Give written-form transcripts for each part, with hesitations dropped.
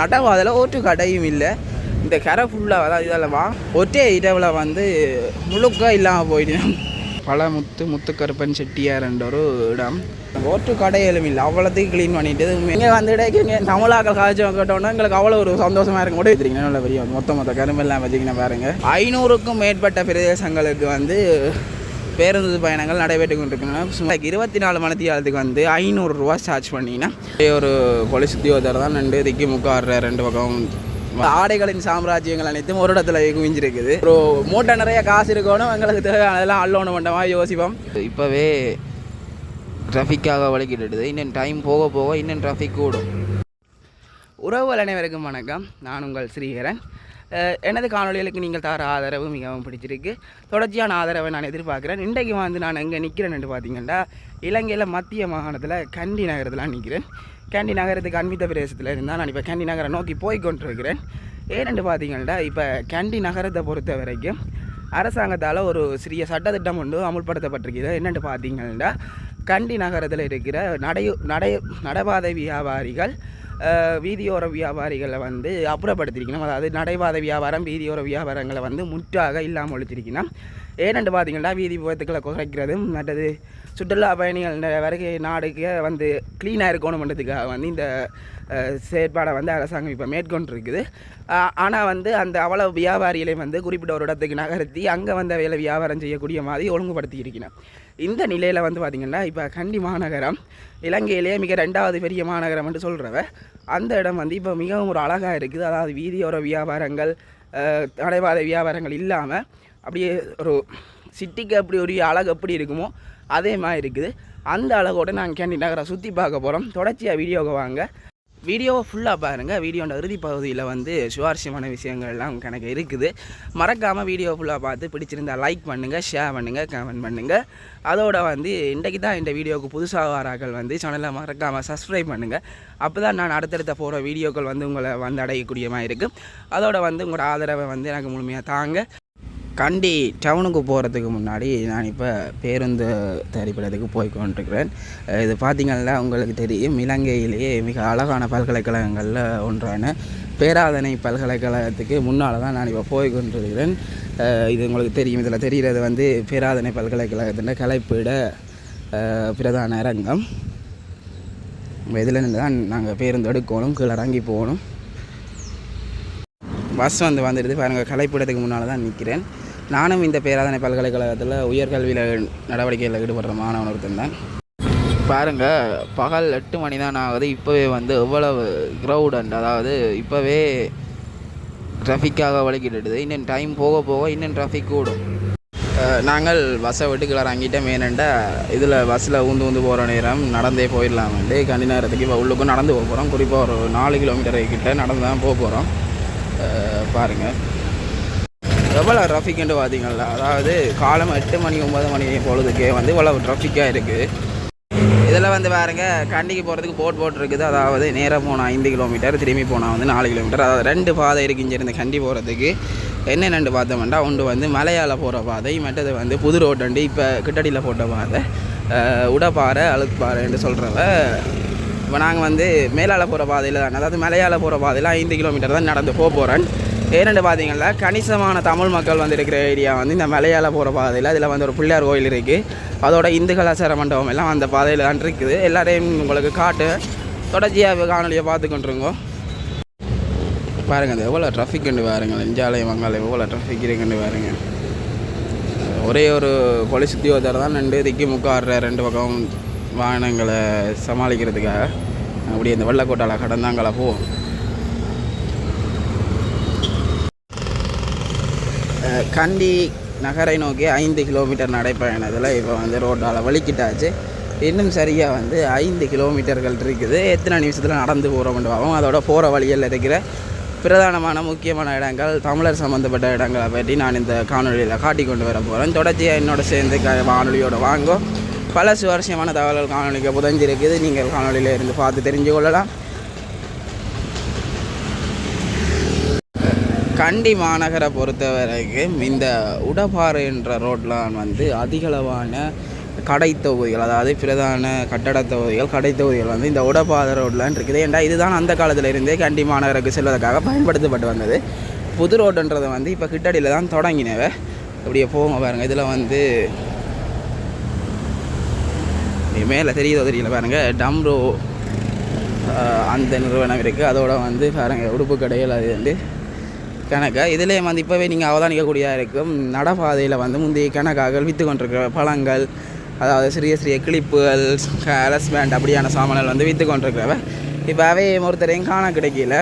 நடைபாதையில் ஓட்டு கடையும் இல்லை. இந்த கரை ஃபுல்லாக அதாவது இதெல்லாம் ஒற்றே இரவில் வந்து முழுக்க இல்லாமல் போயிட்டோம். பல முத்துக்கருப்பன் செட்டியார் என்ற ஒரு இடம். ஓட்டு கடையிலும் இல்லை, அவ்வளோத்தையும் க்ளீன் பண்ணிட்டு இங்கே வந்து இடைக்கு தமிழாக்கள் காய்ச்சி கேட்டோன்னா எங்களுக்கு அவ்வளோ ஒரு சந்தோஷமாக இருக்கும். கூட வச்சுருக்கீங்க நல்ல பெரிய மொத்த கரும்பெல்லாம் வச்சுக்கிங்க பாருங்கள். 500க்கும் மேற்பட்ட பிரதேசங்களுக்கு வந்து பேருந்து பயணங்கள் நடைபெற்று கொண்டிருக்கணும். சும்மா 24 மணித்தியாலத்துக்கு வந்து 500 ரூபா சார்ஜ் பண்ணிங்கன்னா ஒரு போலீஸ் உத்தியோகத்தர் தான் 2 திக்கி முக்காடுற 2 பக்கம் ஆடைகளின் சாம்ராஜ்யங்கள் அனைத்தும் ஒரு இடத்துல குவிஞ்சிருக்குது. ஒரு மூட்டை நிறைய காசு இருக்கணும், எங்களுக்கு தேவையானதெல்லாம் அள்ளோணும் பண்ணுமா யோசிப்போம். இப்போவே ட்ராஃபிக்காக வலிக்கிட்டுடுது. இன்னும் டைம் போக போக இன்னும் ட்ராஃபிக் கூடும். உறவுகள் அனைவருக்கும் வணக்கம். நான் உங்கள் ஸ்ரீகரன். எனது காணொலிகளுக்கு நீங்கள் தர ஆதரவு மிகவும் பிடிச்சிருக்கு. தொடர்ச்சியான ஆதரவை நான் எதிர்பார்க்குறேன். இன்றைக்கு வந்து நான் எங்கே நிற்கிறேன்னு பார்த்தீங்கன்னா, இலங்கையில் மத்திய மாகாணத்தில் கண்டி நகரத்தில் நிற்கிறேன். கேண்டி நகரத்துக்கு அண்மித்த பிரதேசத்தில் இருந்தால் நான் இப்போ கேண்டி நகரை நோக்கி போய் கொண்டிருக்கிறேன். ஏனென்று பார்த்தீங்கன்னா, இப்போ கேண்டி நகரத்தை பொறுத்த வரைக்கும் அரசாங்கத்தால் ஒரு சிறிய சட்டத்திட்டம் ஒன்று அமுல்படுத்தப்பட்டிருக்கிறது. என்னென்று பார்த்தீங்கன்னா, கண்டி நகரத்தில் இருக்கிற நடைபாதை வியாபாரிகள் வீதியோர வியாபாரிகளை வந்து அப்புறப்படுத்திருக்கணும். அதாவது நடைபாதை வியாபாரம் வீதியோர வியாபாரங்களை வந்து முற்றாக இல்லாமல் ஒழிச்சிருக்கணும். ஏனென்று பார்த்தீங்கன்னா, வீதி விபத்துக்களை குறைக்கிறதும் மற்றது சுற்றுலா பயணிகள் வருகை நாடுக்கு வந்து க்ளீனாக இருக்கணுன்றதுக்காக வந்து இந்த செயற்பாடை வந்து அரசாங்கம் இப்போ மேற்கொண்டிருக்குது. ஆனால் வந்து அந்த அவ்வளவு வியாபாரிகளையும் வந்து குறிப்பிட்ட ஒரு இடத்துக்கு நகர்த்தி அங்கே வந்த வேலை வியாபாரம் செய்யக்கூடிய மாதிரி ஒழுங்குபடுத்தி இருக்கணும். இந்த நிலையில் வந்து பார்த்திங்கன்னா, இப்போ கண்டி மாநகரம் இலங்கையிலேயே மிக 2வது பெரிய மாநகரம் என்று சொல்கிறவ அந்த இடம் வந்து இப்போ மிகவும் ஒரு அழகாக இருக்குது. அதாவது வீதியோர வியாபாரங்கள் நடைபாதை வியாபாரங்கள் இல்லாமல் அப்படியே ஒரு சிட்டிக்கு அப்படி ஒரு அழகு எப்படி இருக்குமோ அதே மாதிரி இருக்குது. அந்த அழகோடு நாங்கள் கேண்டி நகரை சுற்றி பார்க்க போகிறோம். தொடர்ச்சியாக வீடியோவை வாங்க, வீடியோவை ஃபுல்லாக பாருங்கள். வீடியோட இறுதி பகுதியில் வந்து சுவாரஸ்யமான விஷயங்கள்லாம் கணக்கு இருக்குது. மறக்காமல் வீடியோ ஃபுல்லாக பார்த்து பிடிச்சிருந்தால் லைக் பண்ணுங்கள், ஷேர் பண்ணுங்கள், கமெண்ட் பண்ணுங்கள். அதோட வந்து இன்றைக்கு தான் இந்த வீடியோவுக்கு புதுசாக வராக்கள் வந்து சேனலை மறக்காமல் சப்ஸ்கிரைப் பண்ணுங்கள். அப்போ தான் நான் அடுத்தடுத்த போகிற வீடியோக்கள் வந்து உங்களை வந்து அடையக்கூடிய மாதிரி இருக்குது. அதோட வந்து உங்களோட ஆதரவை வந்து எனக்கு முழுமையாக தாங்க. கண்டி டவுனுக்கு போகிறதுக்கு முன்னாடி நான் இப்போ பேருந்து தரிப்பிடத்துக்கு போய் கொண்டிருக்கிறேன். இது பார்த்திங்கன்னா உங்களுக்கு தெரியும், இலங்கையிலேயே மிக அழகான பல்கலைக்கழகங்களில் ஒன்றான பேராதனை பல்கலைக்கழகத்துக்கு முன்னால் தான் நான் இப்போ போய் கொண்டிருக்கிறேன். இது உங்களுக்கு தெரியும், இதில் தெரிகிறது வந்து பேராதனை பல்கலைக்கழகத்தின் கலைப்பிட பிரதான அரங்கம். இதில் இருந்து தான் நாங்கள் பேருந்து எடுக்கணும், கீழே இறங்கி போகணும். பஸ் வந்துடுது பாருங்கள். கலைப்பிடத்துக்கு முன்னால் தான் நிற்கிறேன். நானும் இந்த பேராதனை பல்கலைக்கழகத்தில் உயர்கல்வியில் நடவடிக்கையில் ஈடுபடுற மாணவன் ஒருத்தன் தான். பாருங்கள், பகல் 8 மணி தான் ஆகுது. இப்போவே வந்து எவ்வளவு க்ரௌட், அதாவது இப்போவே ட்ராஃபிக்காக வலிக்கிட்டுடுது. இன்னும் டைம் போக போக இன்னும் ட்ராஃபிக் கூடும். நாங்கள் பஸ்ஸை விட்டு கீழே இறங்கிட்டேன். மெயினண்டா இதில் பஸ்ஸில் ஊந்து போகிற நேரம் நடந்தே போயிடலாமேண்டு கண்டி நேரத்துக்கு இப்போ உள்ளுக்கும் நடந்து போக போகிறோம். குறிப்பாக ஒரு 4 கிலோமீட்டர் கிட்ட நடந்து தான் போக போகிறோம். பாருங்கள் எவ்வளோ ட்ராஃபிக்ன்ட்டு பார்த்தீங்களா. அதாவது காலம் 8 மணி 9 மணி பொழுதுக்கே வந்து இவ்வளோ ட்ராஃபிக்காக இருக்குது. இதில் வந்து பாருங்கள், கண்டிக்கு போகிறதுக்கு போட் இருக்குது. அதாவது நேராக போனால் 5 கிலோமீட்டர், திரும்பி போனால் வந்து 4 கிலோமீட்டர். அதாவது 2 பாதை இருக்குது இங்கேருந்து கண்டி போகிறதுக்கு. என்னென்னு பார்த்தோம்னா, ஒன்று வந்து மலையாள போகிற பாதை, மற்றது வந்து புது ரோட்டண்டு இப்போ கிட்டடியில் போட்ட பாதை உடப்பாறை அழுக்குப்பாறைன்னு சொல்கிறவ. இப்போ நாங்கள் வந்து மேலாள போகிற பாதையில் தான், அதாவது மலையாள போகிற பாதையில் 5 கிலோமீட்டர் தான் நடந்து போகிறேன். ஏன்னு பார்த்தீங்கன்னா, கணிசமான தமிழ் மக்கள் வந்து இருக்கிற ஏரியா வந்து இந்த மலையாள போகிற பாதையில். அதில் வந்து ஒரு பிள்ளையார் கோயில் இருக்குது, அதோட இந்து கலாச்சார மண்டபம் எல்லாம் அந்த பாதையில் தான் இருக்குது. எல்லாரையும் உங்களுக்கு காட்டு தொடர்ச்சியாக காணொலியை பார்த்துக்கொண்டிருங்கோ. பாருங்கள் எவ்வளோ ட்ராஃபிக்குன்னு பாருங்கள். நெஞ்சாலயம் மங்காலயம் எவ்வளோ ட்ராஃபிக் இருக்குன்னு பாருங்கள். ஒரே ஒரு போலீஸ் உத்தியோகத்தர் தான் 2 திக்கி முக்காடுற 2 பக்கம் வாகனங்களை சமாளிக்கிறதுக்காக அப்படி இந்த வெள்ளக்கோட்டால் கடந்தாங்களா போவோம். கண்டி நகரை நோக்கி 5 கிலோமீட்டர் நடைப்பயணத்தில் இப்போ வந்து ரோட்டால் வலிக்கிட்டாச்சு. இன்னும் சரியாக வந்து 5 கிலோமீட்டர்கள் இருக்குது. எத்தனை நிமிஷத்தில் நடந்து போகிறோம்னு பார்ப்போம். அதோட போகிற வழியில் இருக்கிற பிரதானமான முக்கியமான இடங்கள், தமிழர் சம்மந்தப்பட்ட இடங்களை பற்றி நான் இந்த காணொலியில் காட்டி கொண்டு வர போகிறேன். தொடர்ச்சியாக என்னோட சேர்ந்து காணொலியோட வாங்கோ. பல சுவாரஸ்யமான தகவல்கள் காணொலிக்கு புதஞ்சிருக்குது. நீங்கள் காணொலியில் இருந்து பார்த்து தெரிஞ்சு கொள்ளலாம். கண்டி மாநகரை பொறுத்த வரைக்கும் இந்த உடப்பாறை என்ற ரோட்லாம் வந்து அதிகளவான கடை தொகுதிகள், அதாவது பிரதான கட்டட தொகுதிகள், கடை தொகுதிகள் வந்து இந்த உடப்பாத ரோட்லாம் இருக்குது. ஏன்டா இதுதான் அந்த காலத்தில் இருந்தே கண்டி மாநகருக்கு செல்வதற்காக பயன்படுத்தப்பட்டு வந்தது. புது ரோடுன்றது வந்து இப்போ கிட்டடியில் தான் தொடங்கினவை. அப்படியே போங்க பாருங்கள். இதில் வந்து மேலே தெரியல பாருங்கள், டம்ரோ அந்த நிறுவனம் இருக்குது. அதோட வந்து பாருங்கள் உடுப்பு கடைகள் அது வந்து கணக்காக. இதுலேயே வந்து இப்போவே நீங்கள் அவதானிக்கக்கூடியதாக இருக்கும். நடப்பாதையில் வந்து முந்தைய கணக்காக விற்று கொண்டிருக்கிற பழங்கள், அதாவது சிறிய சிறிய கிளிப்புகள், கலஸ் பேண்ட் அப்படியான சாமான்கள் வந்து விற்று கொண்டிருக்கிறவ இப்போவே ஒருத்தரையும் காண கிடைக்கல.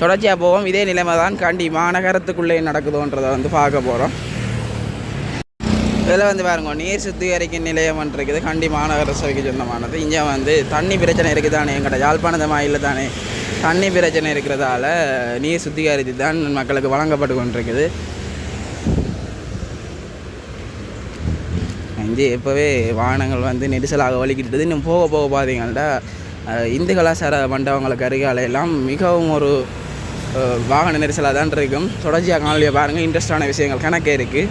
தொடர்ச்சியாக போவோம். இதே நிலைமை தான் கண்டி மாநகரத்துக்குள்ளே நடக்குதுன்றதை வந்து பார்க்க போகிறோம். இதில் வந்து பாருங்க, நீர் சுத்திகரிக்கும் நிலையம் இருக்குது. கண்டி மாநகர சபைக்கு சொந்தமானது. இங்கே வந்து தண்ணி பிரச்சனை இருக்குது தானே, எங்கள்கிட்ட யாழ்ப்பாணத்தை மாயில் தானே தண்ணி பிரச்சனை இருக்கிறதால நீர் சுத்திகரித்து தான் மக்களுக்கு வழங்கப்பட்டு கொண்டிருக்குது. இங்கே இப்போவே வாகனங்கள் வந்து நெரிசலாக வலிக்கிட்டது. இன்னும் போக போக பார்த்தீங்கன்னா இந்து கலாச்சார மண்டபங்களுக்கு அருகாலையெல்லாம் மிகவும் ஒரு வாகன நெரிசலாக தான் இருக்கும். தொடர்ச்சியாக காணொலியை பாருங்கள், இன்ட்ரெஸ்டான விஷயங்கள் கணக்கே இருக்குது.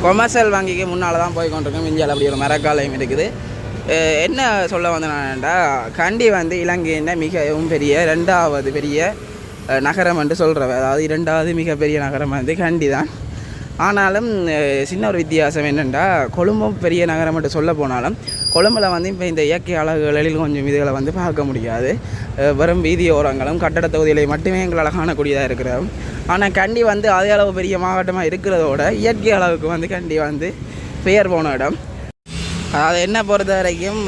கொமர்ஷியல் வங்கிக்கு முன்னால் தான் போய் கொண்டிருக்கோம். இந்தியாவில் அப்படி ஒரு மரக்காலயம் இருக்குது. என்ன சொல்ல வந்தேன்னா, கண்டி வந்து இலங்கையின் மிகவும் பெரிய 2வது பெரிய நகரம் என்று சொல்கிறவ, அதாவது 2வது மிகப்பெரிய நகரம் வந்து கண்டி தான். ஆனாலும் சின்ன ஒரு வித்தியாசம் என்னென்னா, கொழும்பும் பெரிய நகரம் என்று சொல்ல போனாலும் கொழும்பில் வந்து இப்போ இந்த இயற்கை அழகுகளில் கொஞ்சம் இதுகளை வந்து பார்க்க முடியாது. வெறும் வீதியோரங்களும் கட்டட தொகுதிகளை மட்டுமே எங்களால் காணக்கூடியதாக இருக்கிறோம். ஆனால் கண்டி வந்து அதே அளவு பெரிய மாவட்டமாக இருக்கிறதோட இயற்கை அளவுக்கு வந்து கண்டி வந்து பெயர் போன இடம். அதாவது என்ன பொறுத்த வரைக்கும்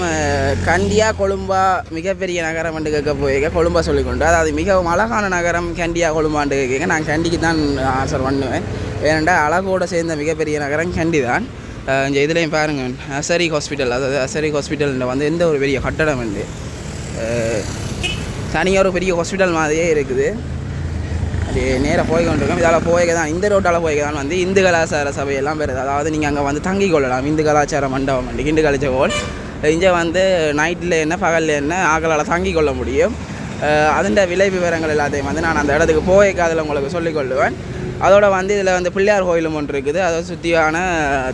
கண்டியா கொழும்பா மிகப்பெரிய நகரம் என்று கேட்க போயிருக்க கொழும்பா சொல்லிக்கொண்டு, அதாவது மிகவும் அழகான நகரம் கண்டியா கொழும்பாண்டு கேட்க நான் கண்டிக்கு தான் ஆன்சர் பண்ணுவேன். ஏனெண்டா அழகோடு சேர்ந்த மிகப்பெரிய நகரம் கண்டி தான். இங்கே இதுலேயும் பாருங்கள், அசரி ஹாஸ்பிட்டல், அதாவது அசரி ஹாஸ்பிட்டலில் வந்து எந்த ஒரு பெரிய கட்டடம் வந்து தனியாக ஒரு பெரிய ஹாஸ்பிட்டல் மாதிரியே இருக்குது. அது நேராக போய் கொண்டிருக்கோம். இதால் போய்க்க தான், இந்த ரோட்டால் போய்க்க தான் வந்து இந்து கலாச்சார சபையெல்லாம் வருது. அதாவது நீங்கள் அங்கே வந்து தங்கி கொள்ளலாம். இந்து கலாச்சார மண்டபம் வந்து இந்து கலாச்சார இங்கே வந்து நைட்டில் என்ன பகலில் என்ன ஆக்களால் தங்கி கொள்ள முடியும். அதுண்ட விலை விவரங்கள் எல்லாத்தையும் வந்து நான் அந்த இடத்துக்கு போய்க்க அதில் உங்களுக்கு சொல்லிக்கொள்ளுவேன். அதோடு வந்து இதில் வந்து பிள்ளையார் கோயிலும் ஒன்று இருக்குது. அதை சுற்றியான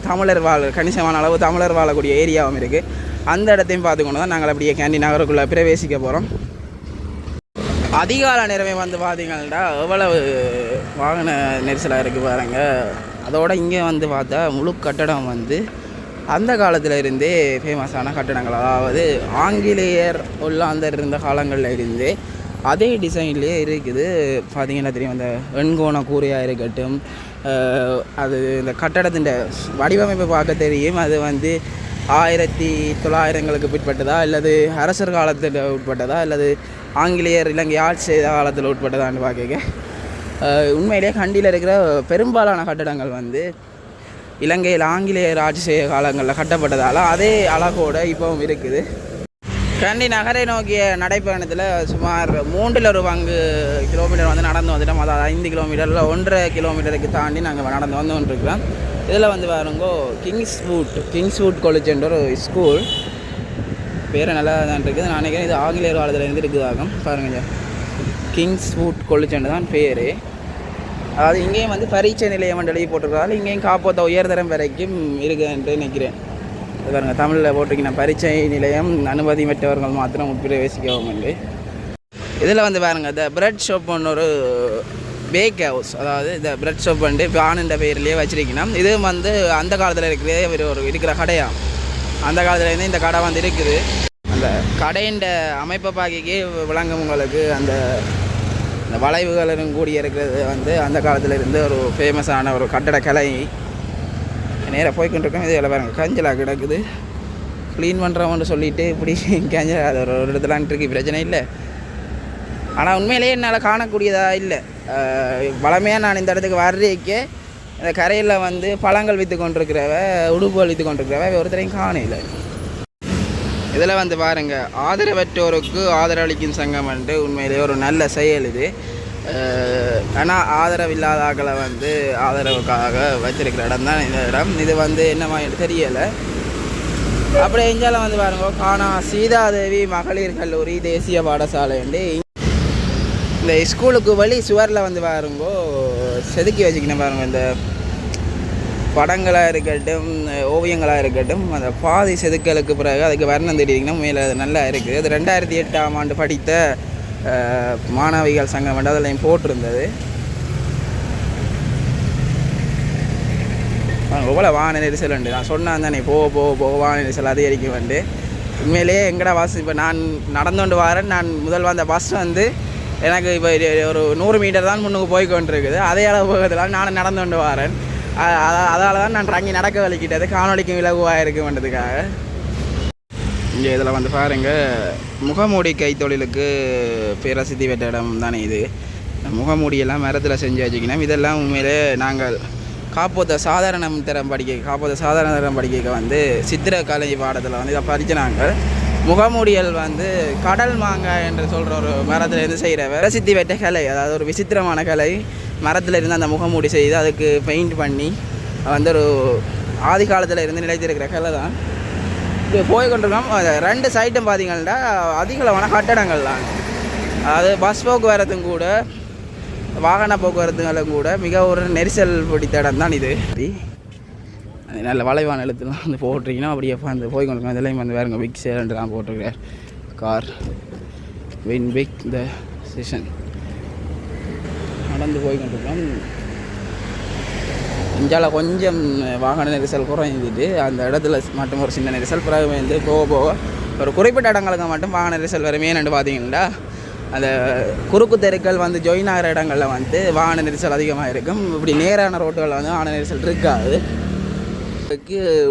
தமிழர் கணிசமான அளவு தமிழர் வாழக்கூடிய ஏரியாவும் இருக்குது. அந்த இடத்தையும் பார்த்துக்கொண்டு தான் நாங்கள் அப்படியே கேண்டி நகருக்குள்ளே பிரவேசிக்க போகிறோம். அதிகால நேரமே வந்து பார்த்திங்கன்னா எவ்வளவு வாகன நெரிசலாக இருக்குது பாருங்கள். அதோடு இங்கே வந்து பார்த்தா முழு கட்டடம் வந்து அந்த காலத்தில் இருந்தே ஃபேமஸான கட்டடங்கள், அதாவது ஆங்கிலேயர் உள்ளாந்தர் இருந்த காலங்களில் இருந்தே அதே டிசைன்லேயே இருக்குது. பார்த்திங்கன்னா தெரியும், அந்த எண்கோண கூரையாக இருக்கட்டும், அது இந்த கட்டடத்தின் வடிவமைப்பை பார்க்க தெரியும். அது வந்து 1900களுக்கு பிற்பட்டதா அல்லது அரசர் காலத்தில் உட்பட்டதா அல்லது ஆங்கிலேயர் இலங்கை ஆட்சி செய்த காலத்தில் உட்பட்டதான்னு பார்க்க உண்மையிலே கண்டியில் இருக்கிற பெரும்பாலான கட்டடங்கள் வந்து இலங்கையில் ஆங்கிலேயர் ஆட்சி செய்ய காலங்களில் கட்டப்பட்டதால் அதே அழகோடு இப்போவும் இருக்குது. கண்டி நகரை நோக்கிய நடைப்பயணத்தில் சுமார் 3 கிலோமீட்டர் வந்து நடந்து வந்துட்டோம். அதாவது 5 கிலோமீட்டரில் 1.5 கிலோமீட்டருக்கு தாண்டி நாங்கள் நடந்து வந்து கொண்டிருக்கிறோம். இதில் வந்து பாருங்கோ கிங்ஸ்வுட் காலேஜ் என்ற ஒரு ஸ்கூல், பேர் நல்லா தான் இருக்குது. நான் நினைக்கிறேன் இது ஆங்கிலேயர் காலத்துலேருந்து இருக்குதாகும். பாருங்கள், கிங்ஸ்வுட் காலேஜ் தான் பேர். அதாவது இங்கேயும் வந்து பரீட்சை நிலையம் எழுதி போட்டிருக்கிறதால இங்கேயும் காப்போத்த உயர்தரம் வரைக்கும் இருக்குது என்று நினைக்கிறேன். இது பாருங்கள், தமிழில் போட்டிருக்கீங்கன்னா பரீட்சை நிலையம் அனுமதி பெற்றவர்கள் மாத்திரம் உட்பிரவேசிக்கவும் இல்லை. இதில் வந்து பாருங்கள், இந்த பிரெட் ஷாப் ஒன்று ஒரு பேக் ஹவுஸ், அதாவது இந்த பிரெட் ஷாப் வந்து பானுன்ற பெயர்லேயே வச்சிருக்கணும். இது வந்து அந்த காலத்தில் இருக்கிற கடையாக, அந்த காலத்துலேருந்து இந்த கடை வந்து இருக்குது. அந்த கடையின் அமைப்பை பார்க்கவே விளங்கும் உங்களுக்கு. அந்த வளைவுகளும் கூடிய இருக்கிறது வந்து அந்த காலத்தில் இருந்து ஒரு ஃபேமஸான ஒரு கட்டடக்கலை. நேராக போய்கொண்டிருக்கோம். இதில் பாருங்கள், கஞ்சலாக கிடக்குது. க்ளீன் பண்ணுறோம்னு சொல்லிவிட்டு இப்படி கஞ்சல் அது ஒரு இடத்துலான்ட்டு இருக்குது, பிரச்சனை இல்லை. ஆனால் உண்மையிலேயே என்னால் காணக்கூடியதாக இல்லை. பழமையாக நான் இந்த இடத்துக்கு வர்றதுக்கே இந்த கரையில் வந்து பழங்கள் விற்று கொண்டிருக்கிறவ, உடுப்புகள் விற்று கொண்டிருக்கிறவ ஒருத்தரையும் காணல. இதில் வந்து பாருங்கள், ஆதரவற்றோருக்கு ஆதரவளிக்கும் சங்கம் வந்து உண்மையிலேயே ஒரு நல்ல செயல் இது. ஆனால் ஆதரவு இல்லாத ஆக்களை வந்து ஆதரவுக்காக வச்சிருக்கிற இடம் தான் இந்த இடம். இது வந்து என்னமா தெரியலை. அப்படியே இஞ்சால வந்து பாருங்க, காணா சீதாதேவி மகளிர் கல்லூரி தேசிய பாடசாலை வந்து இந்த ஸ்கூலுக்கு வழி சுவரில் வந்து பாருங்கோ செதுக்கி வச்சுக்கணும். பாருங்கள், இந்த படங்களாக இருக்கட்டும், ஓவியங்களாக இருக்கட்டும், அந்த பாதி செதுக்கலுக்கு பிறகு அதுக்கு வர்ணம் தெரியுங்கன்னா மேலே அது நல்லா இருக்குது. அது 2008ஆம் ஆண்டு படித்த மாணவிகள் சங்கம் வந்து அதில் போட்டிருந்தது. எவ்வளோ வாகன நெரிசல் உண்டு. நான் சொன்னேன் தானே போக வாகன நெரிசல் அதிகரிக்கும் வந்து. உண்மையிலேயே எங்கடா பஸ் இப்போ நான் நடந்து கொண்டு வரேன். நான் முதல் வந்த பஸ் வந்து எனக்கு இப்போ ஒரு 100 மீட்டர் தான் முன்னுக்கு போய் கொண்டிருக்குது. அதே அளவு போகிறதுல நானும் நடந்து கொண்டு வரேன். அதால் தான் நான் அங்கே நடக்க வலிக்கிட்டது காணொலிக்கும் இலகுவாக இருக்குன்றதுக்காக. இங்கே இதில் வந்து பாருங்கள், முகமூடி கைத்தொழிலுக்கு பிரசித்தி பெற்ற இடம் தானே இது. முகமூடியெல்லாம் மரத்தில் செஞ்சு வச்சுக்கணும். இதெல்லாம் உண்மையிலே நாங்கள் காப்போத்த சாதாரண தரம் படிக்க வந்து சித்திரக்கலை பாடத்தில் வந்து இதை படிச்சினாங்க. முகமூடியல் வந்து கடல் மாங்காய் என்று சொல்கிற ஒரு மரத்தில் இருந்து செய்கிற பிரசித்தி பெற்ற கலை. அதாவது ஒரு விசித்திரமான கலை. மரத்தில் இருந்து அந்த முகமூடி செய்து அதுக்கு பெயிண்ட் பண்ணி வந்து ஒரு ஆதி காலத்தில் இருந்து நிலைத்திருக்கிற கலை தான் இது போய் கொண்டிருக்கோம். 2 சைட்டும் பார்த்திங்கன்னா அதிகளவான கட்டடங்கள் தான். அதாவது பஸ் போக்குவரத்தும் கூட வாகன போக்குவரத்துகளும் கூட மிக ஒரு நெரிசல் பிடித்த இடம் தான் இது. நல்ல வளைவான எழுத்துலாம் வந்து போட்டிருக்கீங்கன்னா அப்படியே வந்து போய் கொண்டிருக்கோம். இதெல்லாம் வந்து வேறுங்க பிக் சேலண்ட்லாம் போட்டிருக்கிறார். கார் வின் பிக் த ஸ்டேஷன் நடந்து போய் கொண்டிருக்கோம். இந்தியாவில் கொஞ்சம் வாகன நெரிசல் குறைஞ்சிட்டு அந்த இடத்துல மட்டும் ஒரு சின்ன நெரிசல். பிறகு வந்து போக ஒரு குறிப்பிட்ட இடங்களுக்கு மட்டும் வாகன நெரிசல் வரும். ஏன்னு பார்த்தீங்கன்னா அந்த குறுக்கு தெருக்கள் வந்து ஜாயின் ஆகிற இடங்களில் வந்து வாகன நெரிசல் அதிகமாக இருக்கும். இப்படி நேரான ரோட்டுகளில் வந்து வாகன நெரிசல் இருக்காது.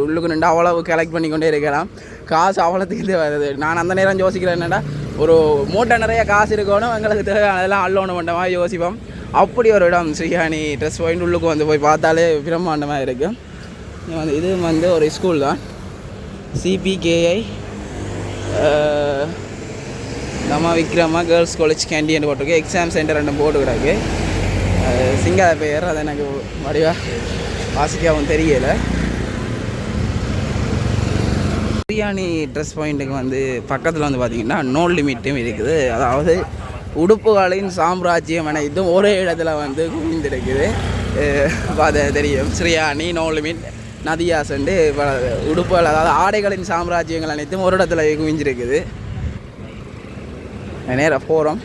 உள்ளுக்கு நின்று அவ்வளவு கலெக்ட் பண்ணி கொண்டே இருக்கலாம். காசு அவ்வளோத்துக்கு வருது. நான் அந்த நேரம் யோசிக்கிறேன், என்னென்னா ஒரு மூட்டை நிறைய காசு இருக்கணும், எங்களுக்கு தேவையான அதெல்லாம் அள்ளோணும் பண்ணுற மாதிரி யோசிப்போம். அப்படி ஒரு இடம் ஸ்ரீஹானி ட்ரெஸ் பாயிண்ட். உள்ளுக்கு வந்து போய் பார்த்தாலே பிரம்மாண்டமாக இருக்கும். இது வந்து ஒரு ஸ்கூல் தான், CPKI நம்ம விக்ரமா கேர்ள்ஸ் காலேஜ் கேண்டீன் போட்டிருக்கு. எக்ஸாம் சென்டர் 2 போர்டு கிடக்கு. சிங்கள பெயர் அது எனக்கு வடிவாக வாசிக்கவும் தெரியலை. பிரியாணி ட்ரெஸ் பாயிண்ட்டுக்கு வந்து பக்கத்தில் வந்து பார்த்திங்கன்னா நோ லிமிட்டும் இருக்குது. அதாவது உடுப்புகளின் சாம்ராஜ்யம் என இதுவும் ஒரே இடத்துல வந்து குவிந்திருக்குது. பார்த்து தெரியும், ஸ்ரீயானி, நோ லிமிட், நதியாசண்டு உடுப்புகள், அதாவது ஆடைகளின் சாம்ராஜ்யங்கள் அனைத்தும் ஒரு இடத்துல குவிஞ்சிருக்குது. நேராக போகிறோம்.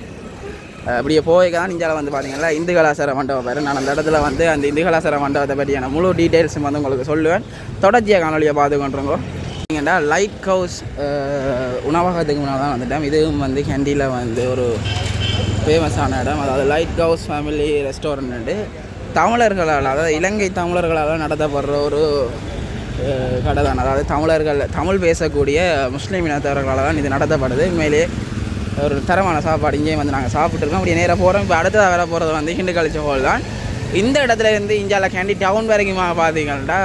அப்படியே போய்தான் இந்தியாவில் வந்து பார்த்திங்கன்னா இந்து கலாச்சார மண்டபம் பேர். நான் அந்த இடத்துல வந்து அந்த இந்து கலாச்சார மண்டபத்தை பற்றியான முழு டீட்டெயில்ஸும் வந்து உங்களுக்கு சொல்லுவேன். தொடர்ச்சியாக காணொலியை பார்த்துக்கொண்டுருங்கோ. நீங்கள்டா லைட் ஹவுஸ் உணவகத்துக்கு முன்னால் தான் வந்துட்டேன். இதுவும் வந்து கேண்டியில் வந்து ஒரு ஃபேமஸான இடம். அதாவது லைட் ஹவுஸ் ஃபேமிலி ரெஸ்டாரண்ட்டு தமிழர்களால், அதாவது இலங்கை தமிழர்களால் நடத்தப்படுற ஒரு கடை தான். அதாவது தமிழ் பேசக்கூடிய முஸ்லீம் இனத்தவர்களால் தான் இது நடத்தப்படுது. உண்மையிலேயே ஒரு தரமான சாப்பாடு இங்கேயும் வந்து நாங்கள் சாப்பிட்ருக்கோம். அப்படி நேராக போகிறோம். இப்போ அடுத்ததாக வர போகிறது வந்து ஹிண்டு கல்ச்சர் ஹால் தான். இந்த இடத்துல இருந்து இந்தியாவில் கேண்டி டவுன் வரைக்கும் பார்த்தீங்கன்னா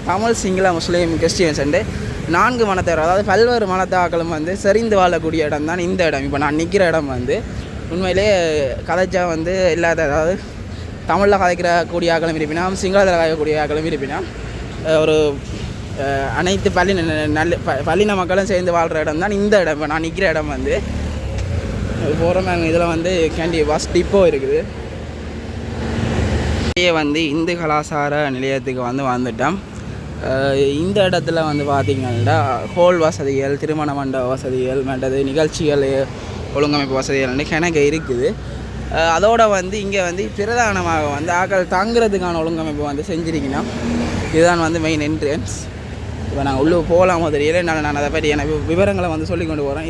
தமிழ், சிங்கள, முஸ்லீம், கிறிஸ்டியன்ஸ் 4 மனத்தவர், அதாவது பல்வேறு மனத்தாக்களும் வந்து செறிந்து வாழக்கூடிய இடம் தான் இந்த இடம். இப்போ நான் நிற்கிற இடம் வந்து உண்மையிலே கதைச்சா வந்து இல்லாத, அதாவது தமிழில் கதைக்கக்கூடிய ஆக்களும் இருப்பினா, சிங்களத்தில் கதைக்கக்கூடிய ஆக்களும் இருப்பினா, ஒரு அனைத்து பள்ளின மக்களும் சேர்ந்து வாழ்கிற இடம் தான் இந்த இடம். இப்போ நான் நிற்கிற இடம் வந்து போகிறோம். நாங்கள் இதில் வந்து கேண்டி பஸ் டிப்போ இருக்குது. வந்து இந்து கலாச்சார நிலையத்துக்கு வந்து வந்துட்டோம். இந்த இடத்துல வந்து பார்த்திங்கன்னா ஹோல் வசதிகள், திருமண மண்டப வசதிகள், மற்றது நிகழ்ச்சிகள் ஒழுங்கமைப்பு வசதிகள் கணக்கு இருக்குது. அதோடு வந்து இங்கே வந்து பிரதானமாக வந்து ஆக்கள் தங்குறதுக்கான ஒழுங்கமைப்பு வந்து செஞ்சுருக்கணும். இதுதான் வந்து மெயின் என்ட்ரன்ஸ். இப்போ நாங்கள் உள்ளே போகலாமோ தெரியல. நான் அதை பற்றி எனக்கு விவரங்களை வந்து சொல்லி கொண்டு போகிறேன்.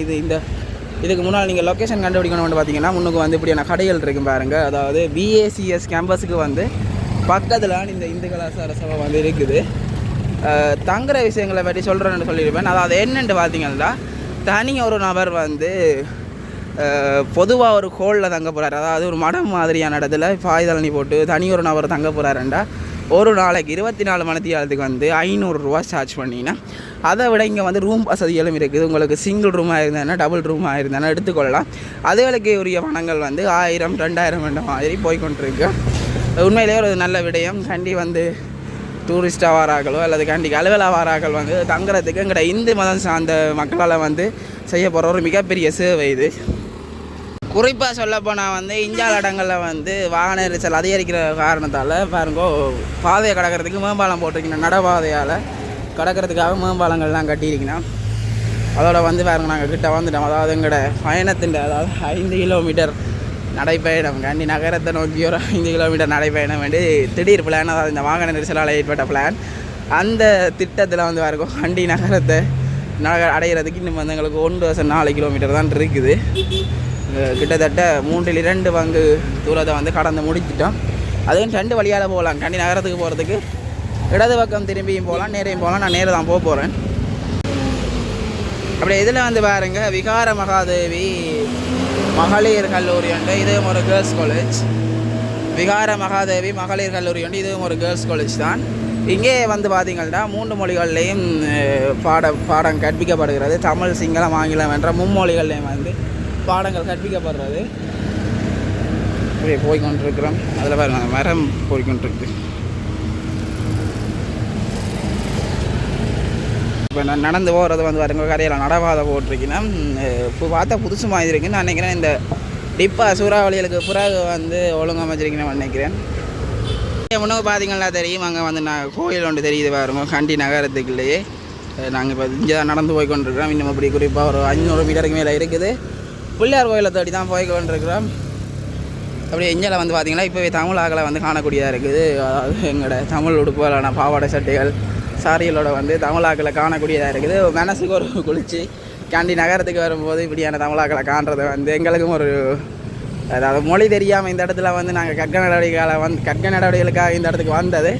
இதுக்கு முன்னால் நீங்கள் லொக்கேஷன் கண்டுபிடிக்கணும்னு பார்த்தீங்கன்னா முன்னுக்கு வந்து இப்படியான கடைகள் இருக்கும் பாருங்கள். அதாவது BACS கேம்பஸுக்கு வந்து பக்கத்தில் இந்த இந்து கலாச்சார சபை வந்து இருக்குது. தங்குற விஷயங்களை பற்றி சொல்கிறேன்னு சொல்லியிருப்பேன். அதாவது என்னென்று பார்த்தீங்கன்னா, தனி ஒரு நபர் வந்து பொதுவாக ஒரு ஹோலில் தங்க போகிறார். அதாவது ஒரு மடம் மாதிரியான இடத்துல பாய்தலனி போட்டு தனி ஒரு நபர் தங்க போகிறாருண்டா ஒரு நாளைக்கு 24 மணித்தியாலத்துக்கு வந்து 500 ரூபா சார்ஜ் பண்ணிங்கன்னா, அதை விட இங்கே வந்து ரூம் வசதிகளும் இருக்குது. உங்களுக்கு சிங்கிள் ரூமாக இருந்தாங்கன்னா, டபுள் ரூமாக இருந்தாங்கன்னா எடுத்துக்கொள்ளலாம். அதுகளுக்கு உரிய பணங்கள் வந்து 1000, 2000 என்ற மாதிரி போய்கொண்டிருக்கு. உண்மையிலேயே ஒரு நல்ல விடயம். கண்டி வந்து டூரிஸ்டாக வாராக்களோ அல்லது கண்டிக்கு அலுவலாக வாராக்கள் வந்து தங்குறதுக்கு எங்கள்ட இந்து மதம் சார்ந்த மக்களால் வந்து செய்ய போகிற ஒரு மிகப்பெரிய சேவை இது. குறிப்பாக சொல்லப்போனால் வந்து இந்தியாவில் இடங்களில் வந்து வாகன நெரிசல் அதிகரிக்கிற காரணத்தால் பாருங்கோ பாதையை கடக்கிறதுக்கு மேம்பாலம் போட்டிருக்கணும். நடப்பாதையால் கடக்கிறதுக்காக மேம்பாலங்கள்லாம் கட்டியிருக்கணும். அதோட வந்து பாருங்க நாங்கள் கிட்ட வந்துட்டோம். அதாவது எங்களோட பயணத்தின் அதாவது 5 கிலோமீட்டர் நடைப்பயணம் கண்டி நகரத்தை நோக்கி ஒரு 5 கிலோமீட்டர் நடைப்பயணம் வேண்டி திடீர் பிளான், அதாவது இந்த வாகன நெரிசலால் ஏற்பட்ட பிளான். அந்த திட்டத்தில் வந்து பாருங்க கண்டி நகரத்தை அடைகிறதுக்கு இன்னும் வந்து எங்களுக்கு 1.4 கிலோமீட்டர் தான் இருக்குது. கிட்டத்தட்ட 3/2 பங்கு தூரத்தை வந்து கடந்து முடிச்சிட்டோம். அதுவும் 2 வழியால் போகலாம். கண்டி நகரத்துக்கு போகிறதுக்கு இடது பக்கம் திரும்பியும் போகலாம், நேரையும் போகலாம். நான் நேரம் தான் போக போகிறேன். அப்படி இதில் வந்து பாருங்க விகார மகாதேவி மகளிர் கல்லூரி உண்டு, இதுவும் ஒரு கேர்ள்ஸ் காலேஜ். விகார மகாதேவி மகளிர் கல்லூரி உண்டு, இதுவும் ஒரு கேர்ள்ஸ் காலேஜ் தான். இங்கே வந்து பார்த்திங்கன்னா 3 மொழிகள்லேயும் பாடம் கற்பிக்கப்படுகிறது. தமிழ், சிங்களம், ஆங்கிலம் என்ற மும்மொழிகள்லேயும் வந்து பாடங்கள் கற்பிக்கப்படுறது. இப்படி போய்கொண்டிருக்கிறோம். அதில் பாருங்கள் மரம் போய்கொண்டிருக்கு. இப்போ நான் நடந்து போகிறது வந்து பாருங்க கரையில் நடவாத போட்டிருக்கேன்னா இப்போ பார்த்தா புதுசு மாதிரி இருக்குன்னு நான் நினைக்கிறேன். இந்த டிப்பா சூறாவளிகளுக்கு பிறகு வந்து ஒழுங்கமைச்சிருக்கேன்னு நினைக்கிறேன். முன்னே பார்த்தீங்கன்னா தெரியும், அங்கே வந்து நான் கோயில் ஒன்று தெரியுது பாருங்க கண்டி நகரத்துக்குள்ளேயே. நாங்கள் இப்போ இங்கே தான் நடந்து போய்கொண்டிருக்கிறோம். இன்னும் அப்படி குறிப்பாக ஒரு 500 மீட்டருக்கு மேலே இருக்குது. பிள்ளையார் கோயிலை தேடி தான் போய்கொண்டிருக்கிறோம். அப்படியே இங்கே வந்து பார்த்திங்கன்னா இப்போவே தமிழ் ஆக்களை வந்து காணக்கூடியதாக இருக்குது. அதாவது எங்களோட தமிழ் உடுப்புகளான பாவாடை சட்டைகள் சாரிகளோட வந்து தமிழாக்களை காணக்கூடியதாக இருக்குது. மனசுக்கு ஒரு குளிச்சு கேண்டி நகரத்துக்கு வரும்போது இப்படியான தமிழாக்களை காண்றதை வந்து எங்களுக்கும் ஒரு, அதாவது மொழி தெரியாமல் இந்த இடத்துல வந்து நாங்கள் கற்க நடவடிக்கைகளுக்காக இந்த இடத்துக்கு வந்தது.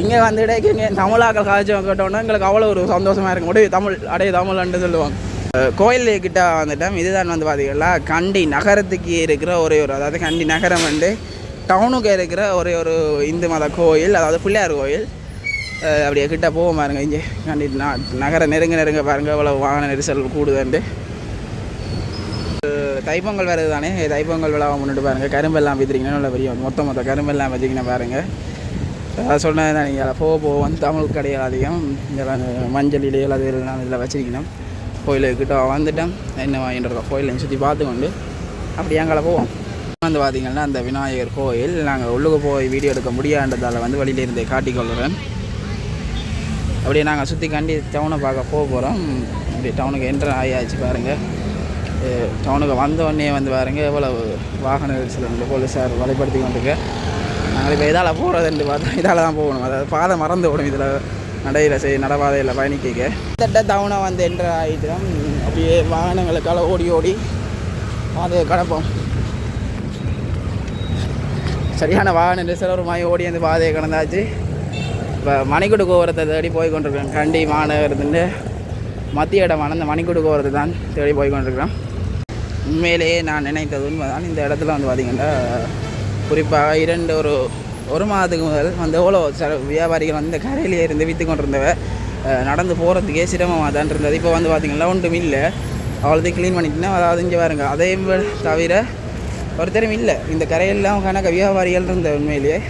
இங்கே வந்துட்டு இங்கே தமிழாக்கள் காய்ச்சல் கேட்டோன்னா எங்களுக்கு அவ்வளோ ஒரு சந்தோஷமாக இருக்கும். முடிவு தமிழ் தமிழ்ன்ட்டு சொல்லுவாங்க. கோயில்கிட்ட வந்துட்டோம். இதுதான் வந்து பார்த்திங்கன்னா கண்டி நகரத்துக்கு இருக்கிற ஒரே ஒரு, அதாவது கண்டி நகரம் வந்து டவுனுக்கு இருக்கிற ஒரே ஒரு இந்து மத கோயில், அதாவது பிள்ளையார் கோயில். அப்படியே கிட்ட போவோம் பாருங்க. இங்கே கண்டி நகர நெருங்க பாருங்கள் எவ்வளோ வாகன நெரிசல் கூடுதுண்டு. தைப்பொங்கல் வருது தானே, தைப்பொங்கல் விழாவை முன்னிட்டு பாருங்கள் கரும்பெல்லாம் விற்றுறீங்கன்னா நல்ல பெரிய மொத்த கரும்பெல்லாம் வச்சுக்கினா பாருங்கள். சொன்னது தான் நீங்கள் போக வந்து தமிழ் கடைகள் அதிகம் இந்த மஞ்சள் இலைகள் அது எல்லாம் இதில் வச்சுருக்கணும். கோயிலுக்கிட்ட வந்துட்டோம். என்ன வாங்கிட்டு கோயிலையும் சுற்றி பார்த்துக்கொண்டு அப்படி எங்களை போவோம். வந்து பார்த்திங்கன்னா அந்த விநாயகர் கோயில் நாங்கள் உள்ளுக்கு போய் வீடியோ எடுக்க முடியாததால் வந்து வெளியிலேருந்தே காட்டிக்கொள்கிறேன். அப்படியே நாங்கள் சுற்றி கண்டி டவுனை பார்க்க போகிறோம். இப்படி டவுனுக்கு என்ட்ரு ஆகியாச்சு பாருங்கள். டவுனுக்கு வந்தோடனே வந்து பாருங்கள் எவ்வளோ வாகன நெரிசல் வந்து போலீஸார் வலைப்படுத்தி கொண்டிருக்க. நாங்கள் இப்போ இதால் போகிறதுன்னு பார்த்தா இதால் தான் போகணும். அதாவது பாதை மறந்து விடும் இதில் நடப்பாதையில் பயணிக்க. கிட்டத்தட்ட டவுனை வந்து என்ட்ரு ஆகிட்டோம். அப்படியே வாகனங்களுக்கால ஓடி பாதையை கடப்போம். சரியான வாகன நெரிசல் ஒரு மாதிரி ஓடி அந்த பாதையை கடந்தாச்சு. இப்போ மணிக்கூடு கோபுரத்தை தேடி போய் கொண்டிருக்கிறேன். கண்டி மாநகரத்துக்கு மத்திய இடமான இந்த மணிக்கூடு கோபுரத்தை தான் தேடி போய் கொண்டிருக்கிறேன். உண்மையிலேயே நான் நினைத்தது உண்மைதான். இந்த இடத்துல வந்து பார்த்திங்கன்னா குறிப்பாக ஒரு மாதத்துக்கு முதல் வந்து எவ்வளோ வியாபாரிகள் வந்து இந்த கரையிலேயே இருந்து விற்று கொண்டிருந்தவ நடந்து போகிறதுக்கே சிரமமாக தான் இருந்தது. இப்போ வந்து பார்த்திங்கன்னா ஒன்றும் இல்லை, அவ்வளோத்தையும் க்ளீன் பண்ணிட்டுனா. அதாவது இங்கே பாருங்க அதையும் தவிர ஒருத்தரும் இல்லை. இந்த கரையெல்லாம் கணக்க வியாபாரிகள் இருந்த உண்மையிலேயே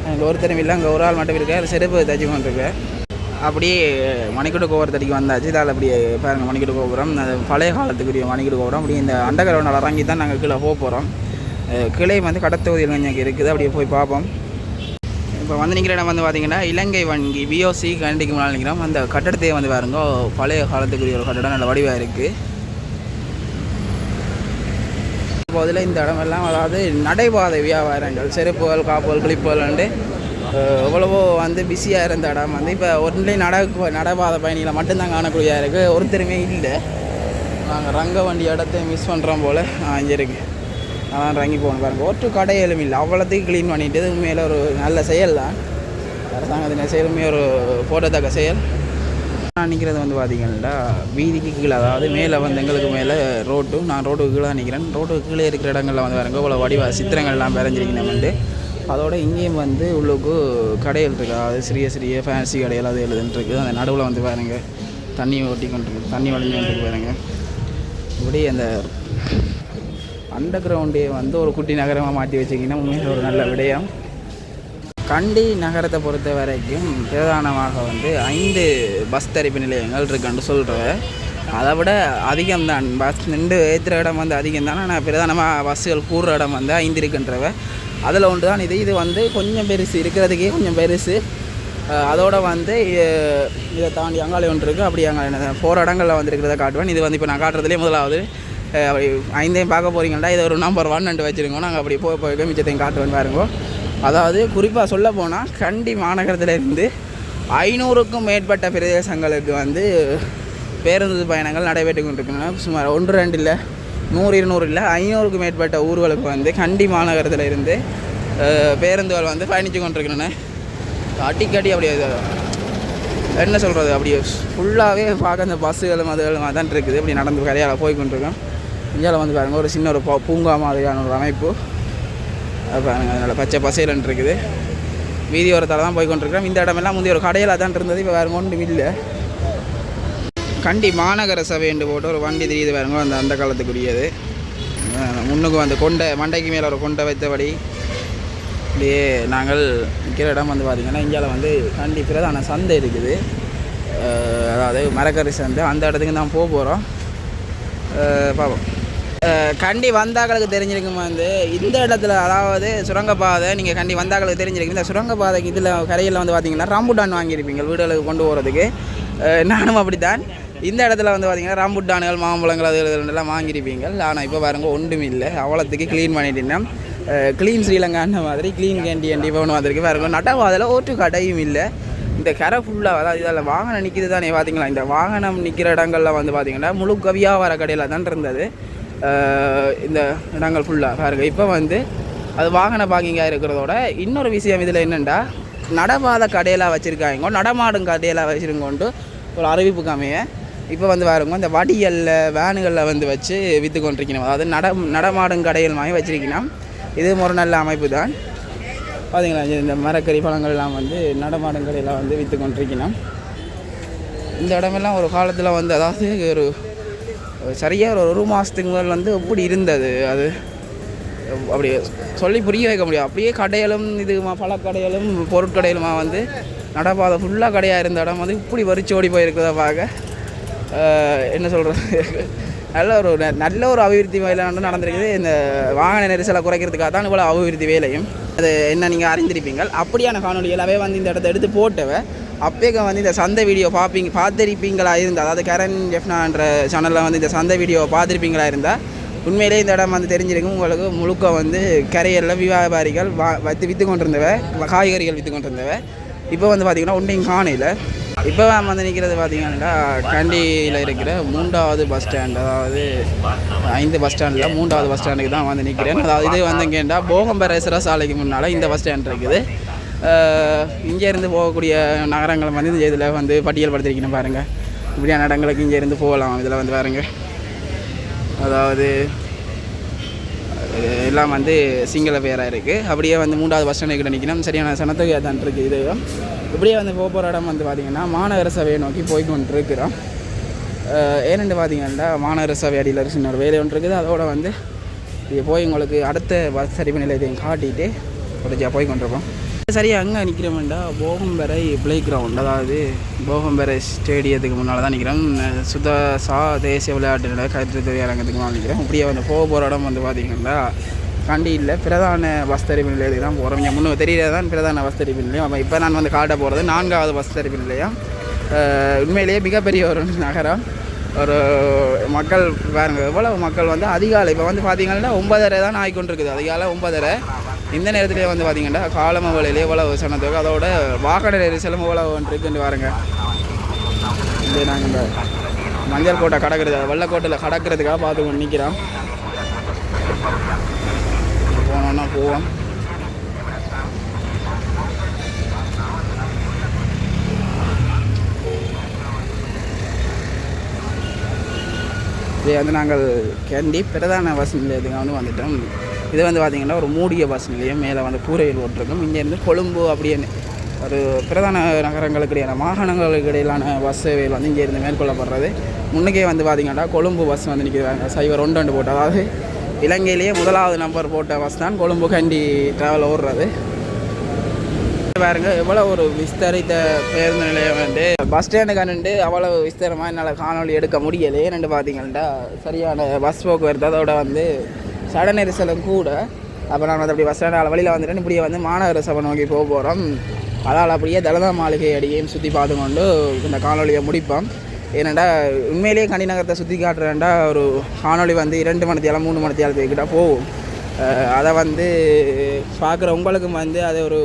அங்கே ஒருத்தரும் இல்லை. அங்கே ஒரு ஆள் மட்டும் இருக்க செருப்பு தச்சு கொண்டிருக்கேன். அப்படியே மணிக்கூடு கோபுரத்தடிக்கு வந்தாச்சு. இதால் அப்படியே பாருங்கள் மணிக்கூடு கோபுரம், அது பழைய காலத்துக்குரிய மணிக்கூடு கோபுரம். அப்படியே இந்த அண்டகிரவுண்டில் இறங்கி தான் நாங்கள் கீழே போக போகிறோம். கிளை வந்து கடத்தொகுதியில் கொஞ்சம் இருக்குது, அப்படியே போய் பார்ப்போம். இப்போ வந்து நிற்கிற இடம் வந்து பார்த்திங்கன்னா இலங்கை வங்கி பிஓசி கண்டிக்கு முன்னால் நிற்கிறோம். அந்த கட்டடத்தையே வந்து பாருங்க பழைய காலத்துக்குரிய ஒரு கட்டடம், நல்ல வடிவாக இருக்குது. போதில் இந்த இடமெல்லாம் அதாவது நடைபாதை வியாபாரங்கள், செருப்புகள், காப்புகள், கிளிப்புகள்ண்டு எவ்வளவோ வந்து பிஸியாக இருந்த இடம் வந்து இப்போ ஒன்றிலே நடைபாதை பயணிகளை மட்டும்தான் காணக்கூடியதாக இருக்குது. ஒருத்தருமே இல்லை. நாங்கள் ரங்க வண்டி இடத்த மிஸ் பண்ணுறோம் போல் இங்கே இருக்குது. அதான் இறங்கி போகணும் பாருங்கள். ஒற்று கடையிலும் இல்லை, அவ்வளோத்தையும் க்ளீன் பண்ணிட்டு உண்மையில் ஒரு நல்ல செயல் தான். அரசாங்கத்தின் செயலுமே ஒரு போட்டத்தக்க செயல். நான் நிற்கிறது வந்து பார்த்திங்கன்னா வீதிக்கு கீழே, அதாவது மேலே வந்து எங்களுக்கு மேலே நான் ரோட்டுக்கு கீழே தான் நிற்கிறேன். ரோட்டுக்கு கீழே இருக்கிற இடங்களில் வந்து பாருங்க இவ்வளோ வடிவ சித்திரங்கள்லாம் வரைஞ்சிருக்கணும் வந்து. அதோட இங்கேயும் வந்து உள்ளுக்கு கடைகள் இருக்குது, அதாவது சிறிய ஃபேன்சி கடைகள் அது எழுதுன்ட்ருக்கு. அந்த நடுவில் வந்து பாருங்கள் தண்ணி ஓட்டி கொண்டிருக்கு, தண்ணி வளைஞ்சு கொண்டிருக்கு பாருங்கள். இப்படி அந்த அண்டர் கிரவுண்டே வந்து ஒரு குட்டி நகரமாக மாற்றி வச்சிங்கன்னா உண்மையில் ஒரு நல்ல விடயம். கண்டி நகரத்தை பொறுத்த வரைக்கும் பிரதானமாக வந்து 5 பஸ் தரிப்பு நிலையங்கள் இருக்குன்னு சொல்கிறேன். அதை விட அதிகம்தான் பஸ் நின்று ஏற்றுற இடம் வந்து அதிகம் தானே. ஆனால் பிரதானமாக பஸ்ஸுகள் கூடுற இடம் வந்து 5 இருக்குன்றவ அதில் ஒன்று தான் இது வந்து கொஞ்சம் பெருசு, இருக்கிறதுக்கே கொஞ்சம் பெருசு. அதோடு வந்து இதை தாண்டி அங்காளி ஒன்று இருக்குது. அப்படி அங்கே 4 இடங்களில் வந்துருக்கிறத காட்டுவேன். இது வந்து இப்போ நான் காட்டுறதுலேயே முதலாவது அப்படி 5ஐயும் பார்க்க போகிறீங்கன்னா இதை ஒரு நம்பர் 1 வச்சுருக்கோம். நாங்கள் அப்படி போய் மிச்சத்தையும் காட்டுவேன் பாருங்க. அதாவது குறிப்பாக சொல்ல போனால் கண்டி மாநகரத்திலேருந்து 500க்கும் மேற்பட்ட பிரதேசங்களுக்கு வந்து பேருந்து பயணங்கள் நடைபெற்று கொண்டிருக்கின்றன. சுமார் 1-2 இல்லை, 100-200 இல்லை, 500க்கும் மேற்பட்ட ஊர்களுக்கு வந்து கண்டி மாநகரத்தில் இருந்து பேருந்துகள் வந்து பயணித்து கொண்டிருக்கின்றன. அடிக்கடி அப்படியே என்ன சொல்கிறது, அப்படியே ஃபுல்லாகவே பார்க்க அந்த பஸ்ஸுகளும் அதுகளும் தான் இருக்குது. இப்படி நடந்து கரையால் போய் கொண்டிருக்கோம். இந்தியாவில் வந்து பாருங்கள் ஒரு சின்ன ஒரு பூங்கா மாதிரியான ஒரு அமைப்பு பாருங்கள். அதனால் பச்சை பசையிலன்னு இருக்குது. வீதியோரத்தால் தான் போய் கொண்டிருக்கிறோம். இந்த இடமெல்லாம் முந்தைய ஒரு கடையில் தான் இருந்தது. இப்போ வேறு ஒன்றும் இல்லை. கண்டி மாநகர சபை என்று போட்டு ஒரு வண்டி தெரியுது பாருங்க. அந்த காலத்துக்குரியது. முன்னுக்கு வந்து கொண்டை மண்டைக்கு மேலே ஒரு கொண்டை வைத்தபடி இப்படியே நாங்கள் நிற்கிற இடம் வந்து பார்த்திங்கன்னா இந்தியாவில் வந்து கண்டி பிரதான சந்தை இருக்குது. அதாவது மரக்கறி சந்தை. அந்த இடத்துக்கு தான் போக போகிறோம். பார்ப்போம். கண்டி வந்தாக்களுக்கு தெரிஞ்சிருக்கும் வந்து இந்த இடத்துல, அதாவது சுரங்கப்பாதை. நீங்கள் கண்டி வந்தாக்களுக்கு தெரிஞ்சிருக்கும் இந்த சுரங்கப்பாதைக்கு இதில் கரையில் வந்து பார்த்திங்கன்னா ராம்புட்டான் வாங்கியிருப்பீங்க வீடுகளுக்கு கொண்டு போகிறதுக்கு. நானும் அப்படித்தான். இந்த இடத்துல வந்து பார்த்திங்கன்னா ராம்புட்டான்கள், மாம்பழங்கள் அது எல்லாம் வாங்கியிருப்பீங்க. ஆனால் இப்போ பாருங்க ஒன்றும் இல்லை. அவ்வளோத்துக்கு க்ளீன் பண்ணிட்டீங்கன்னா க்ளீன் ஸ்ரீலங்கான மாதிரி க்ளீன் கேண்டி இப்போ ஒன்று வந்திருக்கு பாருங்க. நட்டவாதில் ஓட்டு கடையும் இல்லை. இந்த கரை ஃபுல்லாக, அதாவது இதில் வாகனம் நிற்கிது தானே பார்த்திங்களா. இந்த வாகனம் நிற்கிற இடங்களில் வந்து பார்த்திங்கன்னா முழுக்க வியாபார கடையில் தான் இருந்தது இந்த இடங்கள் ஃபுல்லாக பாருங்கள். இப்போ வந்து அது வாகன பார்க்கிங்காக இருக்கிறதோட இன்னொரு விஷயம் இதில் என்னென்னா நடமாத கடையில் வச்சுருக்காங்க, நடமாடும் கடையில் வச்சுருங்கோன்ட்டு ஒரு அறிவிப்பு காமிய. இப்போ வந்து பாருங்க இந்த வடிகளில் வேனுகளில் வந்து வச்சு விற்று கொண்டிருக்கணும். அதாவது நடமாடும் கடைகள் மாதிரி வச்சுருக்கணும். இது ஒரு நல்ல அமைப்பு தான். பார்த்தீங்களா, இந்த மரக்கறி பழங்கள்லாம் வந்து நடமாடும் கடையில் வந்து விற்று கொண்டிருக்கணும். இந்த இடமெல்லாம் ஒரு காலத்தில் வந்து, அதாவது ஒரு சரியாக ஒரு மாதத்துக்கு முதல் வந்து எப்படி இருந்தது அது அப்படி சொல்லி புரிய வைக்க முடியும். அப்படியே கடைகளும் இது பழக்கடைகளும் பொருட்கடைகளுமா வந்து நடப்பாதை ஃபுல்லாக கடையாக இருந்த இடம் வந்து இப்படி வரிச்சோடி போயிருக்கிறத பார்க்க என்ன சொல்கிறது, நல்ல ஒரு அபிவிருத்தி வேலை நடந்திருக்குது. இந்த வாகன நெரிசலை குறைக்கிறதுக்காக தான் இவ்வளோ அபிவிருத்தி வேலையும். அது என்ன நீங்கள் அறிந்திருப்பீங்கள். அப்படியான காணொலிகளாகவே வந்து இந்த இடத்த எடுத்து போட்டவ அப்பேக்க வந்து இந்த சந்தை வீடியோ பார்த்துருப்பீங்களா இருந்தால், அதாவது கரண் ஜெஃப்னான்ற சேனலில் வந்து இந்த சந்தை வீடியோ பார்த்துருப்பீங்களா இருந்தால் உண்மையிலே இந்த இடம் வந்து தெரிஞ்சிருக்கும் உங்களுக்கு. முழுக்க வந்து கரையில் வியாபாரிகள் விற்று கொண்டிருந்தவ, காய்கறிகள் விற்று கொண்டிருந்தவ. இப்போ வந்து பார்த்திங்கன்னா ஒன்றையும் காணையில். இப்போ வந்து நிற்கிறது பார்த்திங்கன்னா கண்டியில் இருக்கிற 3வது பஸ் ஸ்டாண்ட், அதாவது 5 பஸ் ஸ்டாண்டில் 3வது பஸ் ஸ்டாண்டுக்கு தான் வந்து நிற்கிறேன். அதாவது இது வந்து கேட்டால் போகம்பர சிறைசாலைக்கு முன்னால் இந்த பஸ் ஸ்டாண்ட் இருக்குது. இங்கேருந்து போகக்கூடிய நகரங்கள் வந்து இந்த இதில் வந்து பட்டியல் படுத்திருக்கணும் பாருங்கள். இப்படியான இடங்களுக்கு இங்கேருந்து போகலாம். இதில் வந்து பாருங்கள், அதாவது எல்லாம் வந்து சிங்கள பேராக இருக்குது. அப்படியே வந்து 3வது பஸ் ஸ்டாண்டு கிட்ட நிற்கணும். சரியான சனத்தொகையாக தான் இருக்குது. இது இப்படியே வந்து போகிற இடம் வந்து பார்த்திங்கன்னா மாநகர சபையை நோக்கி போய்கொண்டு இருக்கிறோம். ஏனென்று பார்த்திங்கன்னா மாநகர சபை அடியில் சின்ன ஒரு வேலை ஒன்று இருக்குது. அதோடு வந்து இது போய் உங்களுக்கு அடுத்த பஸ் சரிவு நிலையத்தையும் காட்டிட்டு தொடர்ச்சியாக போய் கொண்டிருப்போம். சரியாக அங்கே நிற்கிறோம்டா போகம்பரை பிளே கிரவுண்ட், அதாவது போகம்பரை ஸ்டேடியத்துக்கு முன்னால் தான் நிற்கிறோம். தேசிய விளையாட்டு கருத்துறை அரங்கத்துக்கு முன்னால் நிற்கிறோம். இப்படியே வந்து போகிற இடம் வந்து பார்த்திங்கன்னா கண்டியில் பிரதான பஸ் தரிப்பு நிலையத்துக்கு தான் போகிறோம். இங்கே முன்னே தெரியறது தான் பிரதான பஸ் தரிப்பு நிலையம். அப்போ இப்போ நான் வந்து காட்ட போகிறது 4வது பஸ் தரிப்பு நிலையம். உண்மையிலேயே மிகப்பெரிய ஒரு நகரம். ஒரு மக்கள் பாருங்கள் எவ்வளோ மக்கள் வந்து அதிகாலை இப்போ வந்து பார்த்திங்கன்னா 9:30 தான் ஆகிக்கொண்டிருக்குது. அதிகாலை 9:30. இந்த நேரத்துலேயே வந்து பார்த்திங்கன்னா காலம வேலையிலே எவ்வளோ சனத்தொகை, அதோட வாகன நெரிசலும் எவ்வளோ இருக்குன்னு பாருங்க. இது நாங்கள் இந்த மஞ்சள் கோட்டை கடக்கிறது, வெள்ளைக்கோட்டையில் கடக்கிறதுக்காக பார்த்து கொண்டு நிற்கிறோம். போனோன்னா போவோம். இதே வந்து நாங்கள் கேண்டி பிரதான பஸ் நிலையத்துக்கு வந்து வந்துட்டோம். இது வந்து பார்த்திங்கன்னா ஒரு மூடிய பஸ் நிலையம். மேலே வந்து கூரையில் ஓட்டிருக்கும். இங்கேருந்து கொழும்பு அப்படின்னு ஒரு பிரதான நகரங்களுக்கு இடையான மாகாணங்களுக்கு இடையிலான பஸ் சேவைகள் வந்து இங்கேருந்து மேற்கொள்ளப்படுறது. முன்னுக்கே வந்து பார்த்திங்கன்னா கொழும்பு பஸ் வந்து நிற்கிறாங்க. 02 போட்டு, அதாவது இலங்கையிலேயே 1வது நம்பர் போட்ட பஸ் தான் கொழும்பு கண்டி ட்ராவல் ஓடுறது. பாருங்க எவ்வளோ ஒரு விஸ்தரித்த பேருந்து நிலையம் வந்து பஸ் ஸ்டாண்டு கண்டு அவ்வளோ விஸ்தரமாக என்னால் காணொலி எடுக்க முடியலை. ஏன்னு பார்த்தீங்கன்னா சரியான பஸ் போக்குவரத்து அதோட வந்து சட நெரிசலும் கூட. அப்போ நான் வந்து அப்படி பஸ் ஸ்டாண்ட் வழியில் வந்துட்டு இப்படியே வந்து மாநகர சபை நோக்கி போக போகிறோம். அதால் அப்படியே தலதா மாளிகை அடியையும் சுற்றி பார்த்து கொண்டு இந்த காணொலியை முடிப்போம். ஏன்னாண்டா உண்மையிலேயே கண்டி நகரத்தை சுற்றி காட்டுறேன்டா ஒரு காணொலி வந்து 2 மணித்தியாலம் 3 மணித்தியாலத்துக்கிட்ட போகும். அதை வந்து பார்க்குற உங்களுக்கும் வந்து அது ஒரு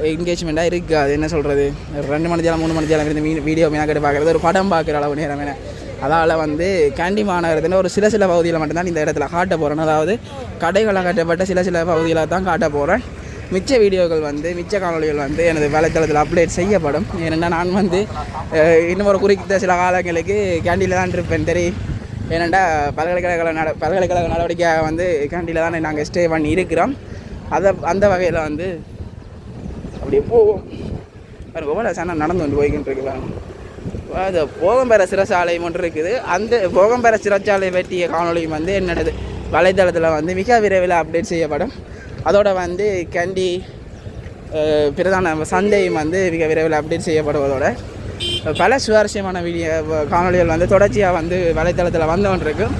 என்கேஜ்மெண்ட்டாக இருக்குது. அது என்ன சொல்கிறது, 2 மணித்தியாலம் 3 மணித்தியாலம் இருந்து வீடியோ மீனாக்கிட்டு பார்க்குறது ஒரு படம் பார்க்குற அளவு நேரம் வேணும். அதால் வந்து கேண்டி மாநகரத்தில் ஒரு சில பகுதியில் மட்டும்தான் இந்த இடத்துல காட்ட போகிறேன். அதாவது கடைகளாக கட்டப்பட்ட சில பகுதியில் தான் காட்ட போகிறேன். மிச்ச வீடியோக்கள் வந்து மிச்ச காணொலிகள் வந்து எனது வலைத்தளத்தில் அப்டேட் செய்யப்படும். ஏன்னா நான் வந்து இன்னும் ஒரு குறிப்பிட்ட சில காலங்களுக்கு கேண்டியில் தான் இருப்பேன் தெரியும். ஏனெண்டா பல்கலைக்கழக நடவடிக்கையாக வந்து கேண்டியில் தான் நாங்கள் ஸ்டே பண்ணி இருக்கிறோம். அந்த வகையில் வந்து அப்படியே போவோம். ஒவ்வொரு சேனல் நடந்து வந்து போய்கிட்டு இருக்கிறாங்க. அது போகம்பெற சிறைச்சாலை ஒன்று இருக்குது. அந்த போகம்பெற சிறைச்சாலை வெட்டிய காணொலியும் வந்து என்னோடது வலைத்தளத்தில் வந்து மிக விரைவில் அப்டேட் செய்யப்படும். அதோட வந்து கேண்டி பிரதான சந்தையும் வந்து மிக விரைவில் அப்டேட் செய்யப்படுவதோட பல சுவாரஸ்யமான காணொலிகள் வந்து தொடர்ச்சியாக வந்து வலைத்தளத்தில் வந்து கொண்டிருக்கும்.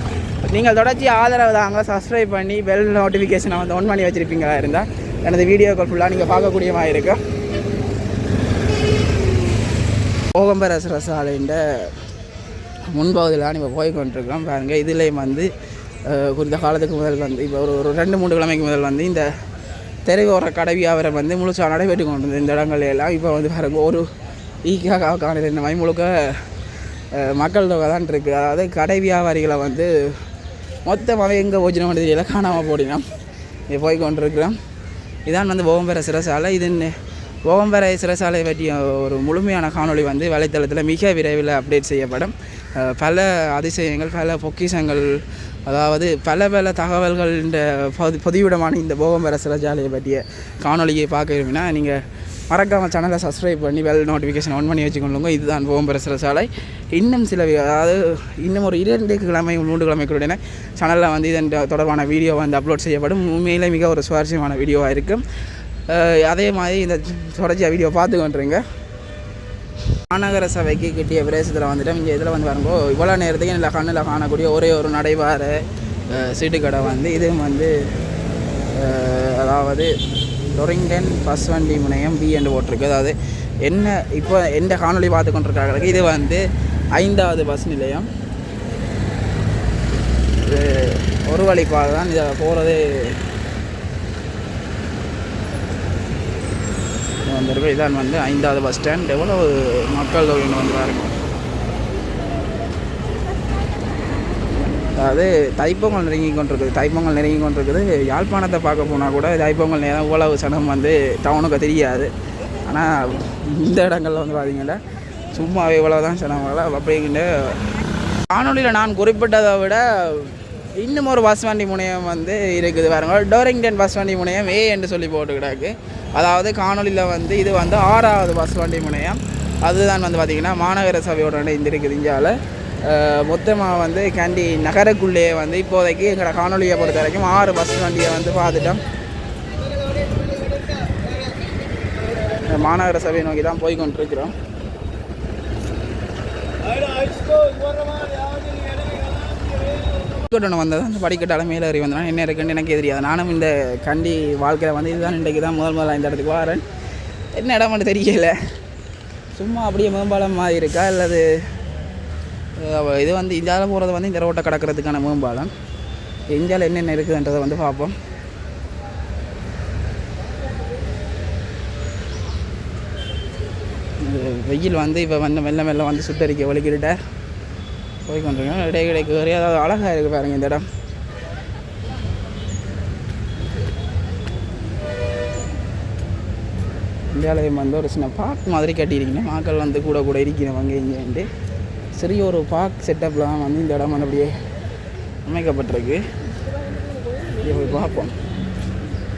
நீங்கள் தொடர்ச்சியாக ஆதரவு தாங்க, சப்ஸ்கிரைப் பண்ணி பெல் நோட்டிஃபிகேஷனை வந்து ஆன் பண்ணி வச்சுருப்பீங்களா இருந்தால் எனது வீடியோக்கள் ஃபுல்லாக நீங்கள் பார்க்கக்கூடியமாக இருக்கும். போகம்பெற சிறைச்சாலையின் முன்பகுதியில் நம்ம போய் கொண்டிருக்கிறோம். பாருங்கள், இதுலேயும் வந்து குறித்த காலத்துக்கு முதல் வந்து இப்போ ஒரு 2-3 கிழமைக்கு முதல் வந்து இந்த தெருவோர கடை வியாபாரம் வந்து முழுசாக நடைபெற்று கொண்டு இந்த இடங்கள் எல்லாம் இப்போ வந்து பாருங்க ஒரு காணல இந்த மாதிரி முழுக்க மக்கள் தொகை தான் இருக்குது. அதாவது கடை வியாபாரிகளை வந்து மொத்தமாகவே எங்கே ஓஜின மண்டியில் காணாமல் போடினோம். இப்போ போய் கொண்டிருக்கிறோம். இதான் வந்து போகம்பெற சிறைச்சாலை. இது போகம்பெற சிறைச்சாலை பற்றிய ஒரு முழுமையான காணொலி வந்து வலைத்தளத்தில் மிக விரைவில் அப்டேட் செய்யப்படும். பல அதிசயங்கள், பல பொக்கிஷங்கள், அதாவது பல தகவல்கள் இந்த பொதுவிடமான இந்த போகம்பெற சிறைச்சாலையை பற்றிய காணொலியை பார்க்க விரும்பினா நீங்கள் மறக்காமல் சேனலை சப்ஸ்கிரைப் பண்ணி பெல் நோட்டிஃபிகேஷன் ஆன் பண்ணி வச்சுக்கொள்ளுங்க. இதுதான் போகம்பெற சிறைச்சாலை. இன்னும் அதாவது இன்னும் ஒரு 2 கிழமை 3 கிழமைக்குள்ள சேனலில் வந்து இதன் தொடர்பான வீடியோ வந்து அப்லோட் செய்யப்படும். உண்மையிலே மிக ஒரு சுவாரஸ்யமான வீடியோவாக இருக்கும். அதே மாதிரி இந்த தொடர்ச்சியாக வீடியோ பார்த்து கொண்டுருங்க. மாநகர சபைக்கு கிட்டிய பிரதேசத்தில் வந்துட்டு இங்கே இதில் வந்து வரும்போ இவ்வளோ நேரத்துக்கு இல்லை கண்ணில் காணக்கூடிய ஒரே ஒரு நடைபார சீட்டுக்கடை வந்து இதுவும் வந்து அதாவது டொரிங்டன் பஸ் வண்டி முனையம் பி என்று போட்டிருக்கு. அதாவது என்ன இப்போ எந்த காணொலி பார்த்து கொண்டிருக்காங்க, இது வந்து 5வது பஸ் நிலையம். இது ஒரு வழிப்பாதை தான். இதை போகிறது வந்திருக்கு. இதான் வந்து 5வது பஸ் ஸ்டாண்ட். எவ்வளோ மக்கள் தொகைன்னு வந்து பாருங்க. அதாவது தைப்பொங்கல் நெருங்கி கொண்டிருக்குது. யாழ்ப்பாணத்தை பார்க்க போனால் கூட தைப்பொங்கல் நேரம் இவ்வளவு சனம் வந்து டவுனுக்கு தெரியாது. ஆனால் இந்த இடங்களில் வந்து பார்த்திங்கன்னா சும்மாவே இவ்வளோதான் சனங்களா. அப்படிங்கிற காணொலியில் நான் குறிப்பிட்டதை விட இன்னும் ஒரு பஸ் வண்டி முனையம் வந்து இருக்குது பாருங்க. டோரிங்டன் பஸ் வண்டி முனையம் ஏ என்று சொல்லி போட்டுக்கிட்டாக்கு. அதாவது காணொலியில் வந்து இது வந்து 6வது பஸ் வண்டி முனையம். அதுதான் வந்து பார்த்திங்கன்னா மாநகர சபையோட இணைந்திருக்குது. இந்தியாவில் மொத்தமாக வந்து கேண்டி நகருக்குள்ளே வந்து இப்போதைக்கு எங்களோட காணொலியை பொறுத்த வரைக்கும் 6 பஸ் வண்டியை வந்து பார்த்துட்டோம். மாநகர சபையை நோக்கி தான் போய் கொண்டிருக்கிறோம். படிக்கட்டு வந்தது. அந்த படிக்கட்டால் மேலே ஏறி வந்தேன். என்ன இருக்குன்னு எனக்கு தெரியாது. நானும் இந்த கண்டி வாழ்க்கையில் வந்து இதுதான் இன்றைக்கு தான் முதல்ல இந்த இடத்துக்கு வரேன். என்ன இடம் மட்டும் தெரியல. சும்மா அப்படியே மேம்பாலம் மாதிரி இருக்கா அல்லது இது வந்து இந்தியாவில் போகிறது வந்து இந்த ரோட்டை கடக்கிறதுக்கான மேம்பாலம். இந்தியாவில் என்னென்ன இருக்குதுன்றதை வந்து பார்ப்போம். வெயில் வந்து இப்போ வந்து மெல்ல வந்து சுட்டரிக்க வலிக்கிட்ட போய் கொண்டிருக்கோம். இடையிடைக்கு வேறு அதாவது அழகாக இருக்குது பாருங்கள் இந்த இடம். இந்தியாவிலையும் வந்து ஒரு சின்ன பார்க் மாதிரி கட்டியிருக்கீங்க. மக்கள் வந்து கூட இருக்கிறவங்க அங்கே இங்கேண்டு சிறிய ஒரு பார்க் செட்டப்பில் தான் வந்து இந்த இடம் வந்து அப்படியே அமைக்கப்பட்டிருக்கு. இங்கே போய் பார்ப்போம்.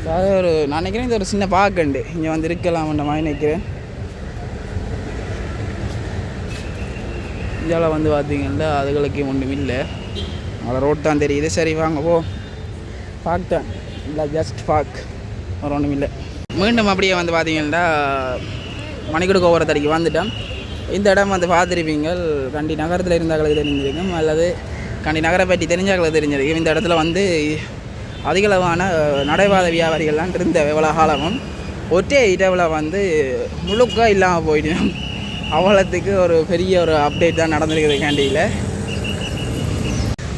அதாவது நான் நினைக்கிறேன் இது ஒரு சின்ன பார்க் உண்டு இங்கே வந்து இருக்கலாம்ன்ற மாதிரி நினைக்கிறேன். இந்தியாவில் வந்து பார்த்திங்கன்னா அதுகளுக்கு ஒன்றும் இல்லை. அவ்வளோ ரோட் தான் தெரியுது. சரி வாங்க போ. பார்க் தான் இல்லை, ஜஸ்ட் பார்க், வேறு ஒன்றும் இல்லை. மீண்டும் அப்படியே வந்து பார்த்தீங்கன்னா மணிக்கூட கோபுரத்தடிக்கு வந்துட்டோம். இந்த இடம் வந்து பார்த்துருப்பீங்க, கண்டி நகரத்தில் இருந்தாக்களுக்கு தெரிஞ்சிருக்கும் அல்லது கண்டி நகரை பற்றி தெரிஞ்சாக்களுக்கு தெரிஞ்சிருக்கும். இந்த இடத்துல வந்து அதிகளவான நடைபாத வியாபாரிகள்லாம் இருந்த எவ்வளோ காலமும் ஒற்றே இரவில் வந்து முழுக்க இல்லாமல் போயிட்டோம். அவ்வளோத்துக்கு ஒரு பெரிய ஒரு அப்டேட் தான் நடந்திருக்குது கேண்டியில்.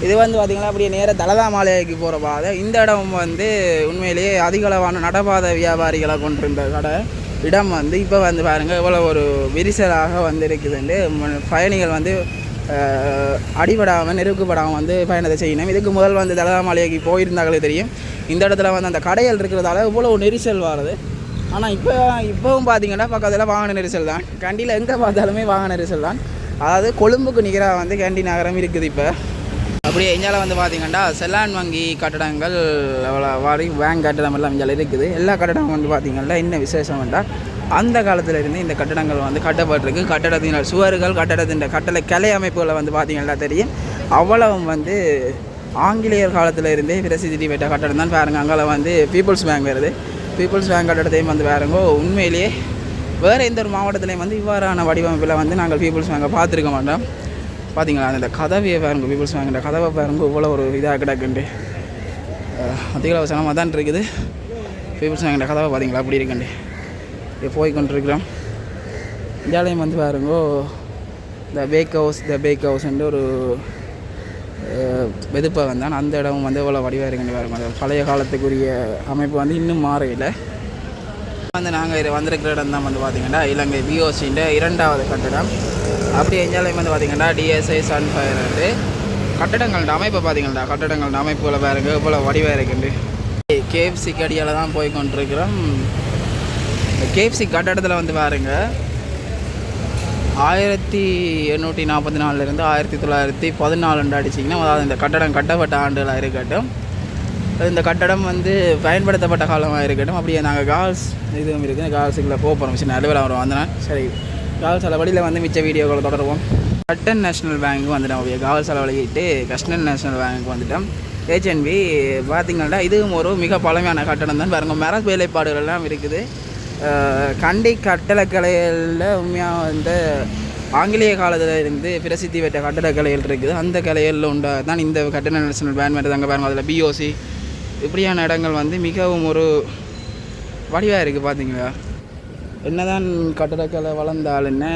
இது வந்து பார்த்திங்கன்னா அப்படியே நேராக தலதா மாளிகைக்கு போகிற பாதை. இந்த இடம் வந்து உண்மையிலேயே அதிகளவான நடபாத வியாபாரிகளை கொண்டிருந்த இடம் வந்து இப்போ வந்து பாருங்கள் எவ்வளோ ஒரு விரிசலாக வந்து இருக்குதுண்டு. பயணிகள் வந்து அடிபடாமல் நெருக்கப்படாமல் வந்து பயணத்தை செய்யணும். இதுக்கு முதல் வந்து தலதா மாளிகைக்கு போயிருந்தாங்களே தெரியும். இந்த இடத்துல வந்து அந்த கடைகள் இருக்கிறதால இவ்வளோ நெரிசல் வருது. ஆனால் இப்போவும் பார்த்திங்கன்னா பக்கத்தில் வாகன நெரிசல் தான். கண்டியில் எங்கே பார்த்தாலுமே வாகன நெரிசல் தான். அதாவது கொழும்புக்கு நிகராக வந்து கேண்டி நகரம் இருக்குது. இப்போ அப்படியே இந்தியாவில் வந்து பார்த்திங்கன்னா செல்லான் வங்கி கட்டடங்கள் வாரி பேங்க் கட்டடம் எல்லாம் இங்கே இருக்குது. எல்லா கட்டடமும் வந்து பார்த்திங்கன்னா என்ன விசேஷம் என்றால் அந்த காலத்திலிருந்து இந்த கட்டடங்கள் வந்து கட்டப்பட்டிருக்கு. கட்டடத்தின் சுவர்கள், கட்டடத்தின் கட்டளை கலை அமைப்புகளை வந்து பார்த்திங்கன்னா தெரியும். அவ்வளவும் வந்து ஆங்கிலேயர் காலத்தில் இருந்தே பிரசித்தி பெற்ற கட்டடம் தான். பாருங்கள், அங்கே வந்து பீப்புள்ஸ் பேங்க் வருது. பீப்புள்ஸ் பேங்க் கட்டடத்தையும் வந்து பாருங்கோ, உண்மையிலேயே வேறு எந்த ஒரு மாவட்டத்திலையும் வந்து இவ்வாறான வடிவமைப்பில் வந்து நாங்கள் பீப்புள்ஸ் பேங்கை பார்த்துருக்க மாட்டோம். பார்த்தீங்களா, அந்த கதவையை பாருங்க, பீப்புள்ஸ் பேங்கிற கதவை பாருங்க, இவ்வளோ ஒரு இதாக கிடக்குண்டு. அதிக அவசரமாக தான் இருக்குது. பீப்புள்ஸ் பேங்கிற கதவை பார்த்தீங்களா அப்படி இருக்குண்டு. இப்போ போய் கொண்டிருக்கிறோம். இந்தியாலையும் வந்து பாருங்கோ த பேக் ஹவுஸ்ன்ற ஒரு வெதுப்பை வந்தான். அந்த இடம் வந்து இவ்வளோ வடிவாக இருக்குன்னு பாருங்க. அந்த பழைய காலத்துக்குரிய அமைப்பு வந்து இன்னும் மாறையில் வந்து நாங்கள் வந்திருக்கிற இடம் தான் வந்து பார்த்திங்கன்னா இலங்கை பிஓசின்ற 2வது கட்டடம். அப்படியே எஞ்சாலையும் வந்து பார்த்திங்கன்னா டிஎஸ்ஐ சன்ஃபயர் வந்து கட்டடங்களோட அமைப்பை பார்த்திங்கன்னா கட்டடங்களோட அமைப்புகளை பாருங்க இவ்வளோ வடிவாக இருக்குண்டு. கேஎஃப்சி கடியால் தான் போய் கொண்டிருக்கிறோம். கேஎஃப்சி கட்டடத்தில் வந்து பாருங்கள் 1844 1914 அடிச்சிங்கன்னா, அதாவது இந்த கட்டடம் கட்டப்பட்ட ஆண்டுகளாக இருக்கட்டும், இந்த கட்டடம் வந்து பயன்படுத்தப்பட்ட காலமாக இருக்கட்டும். அப்படியே நாங்கள் கால்ஸ் இதுவும் இருக்குது. கால்ஸுக்குள்ளே போகிறோம். மிஷின் அலுவலகம் வரும் வந்தேன். சரி, கால்ஸ் அளவடியில் வந்து மிச்ச வீடியோக்களை தொடருவோம். கட்டன் நேஷனல் பேங்க்கு வந்துட்டோம். அப்படியே கால்ஸ் அளவழிக்கிட்டு கஸ்டன் நேஷனல் பேங்க்கு வந்துட்டோம். HNB பார்த்திங்கன்னா இதுவும் ஒரு மிக பழமையான கட்டடம் தான். பாருங்கள், மர வேலைப்பாடுகள்லாம் இருக்குது. கண்டி கட்டடக்கலைகளில் உண்மையாக வந்து ஆங்கிலேய காலத்தில் இருந்து பிரசித்தி பெற்ற கட்டடக்கலைகள் இருக்குது. அந்த கலைகளில் உண்டா தான் இந்த கட்டட நேஷனல் பேங்க் மாதிரி தாங்க பாருங்கள். அதில் பிஓசி இப்படியான இடங்கள் வந்து மிகவும் ஒரு வடிவாக இருக்குது. பார்த்தீங்களா, என்னதான் கட்டடக்கலை வளர்ந்தாலுன்னு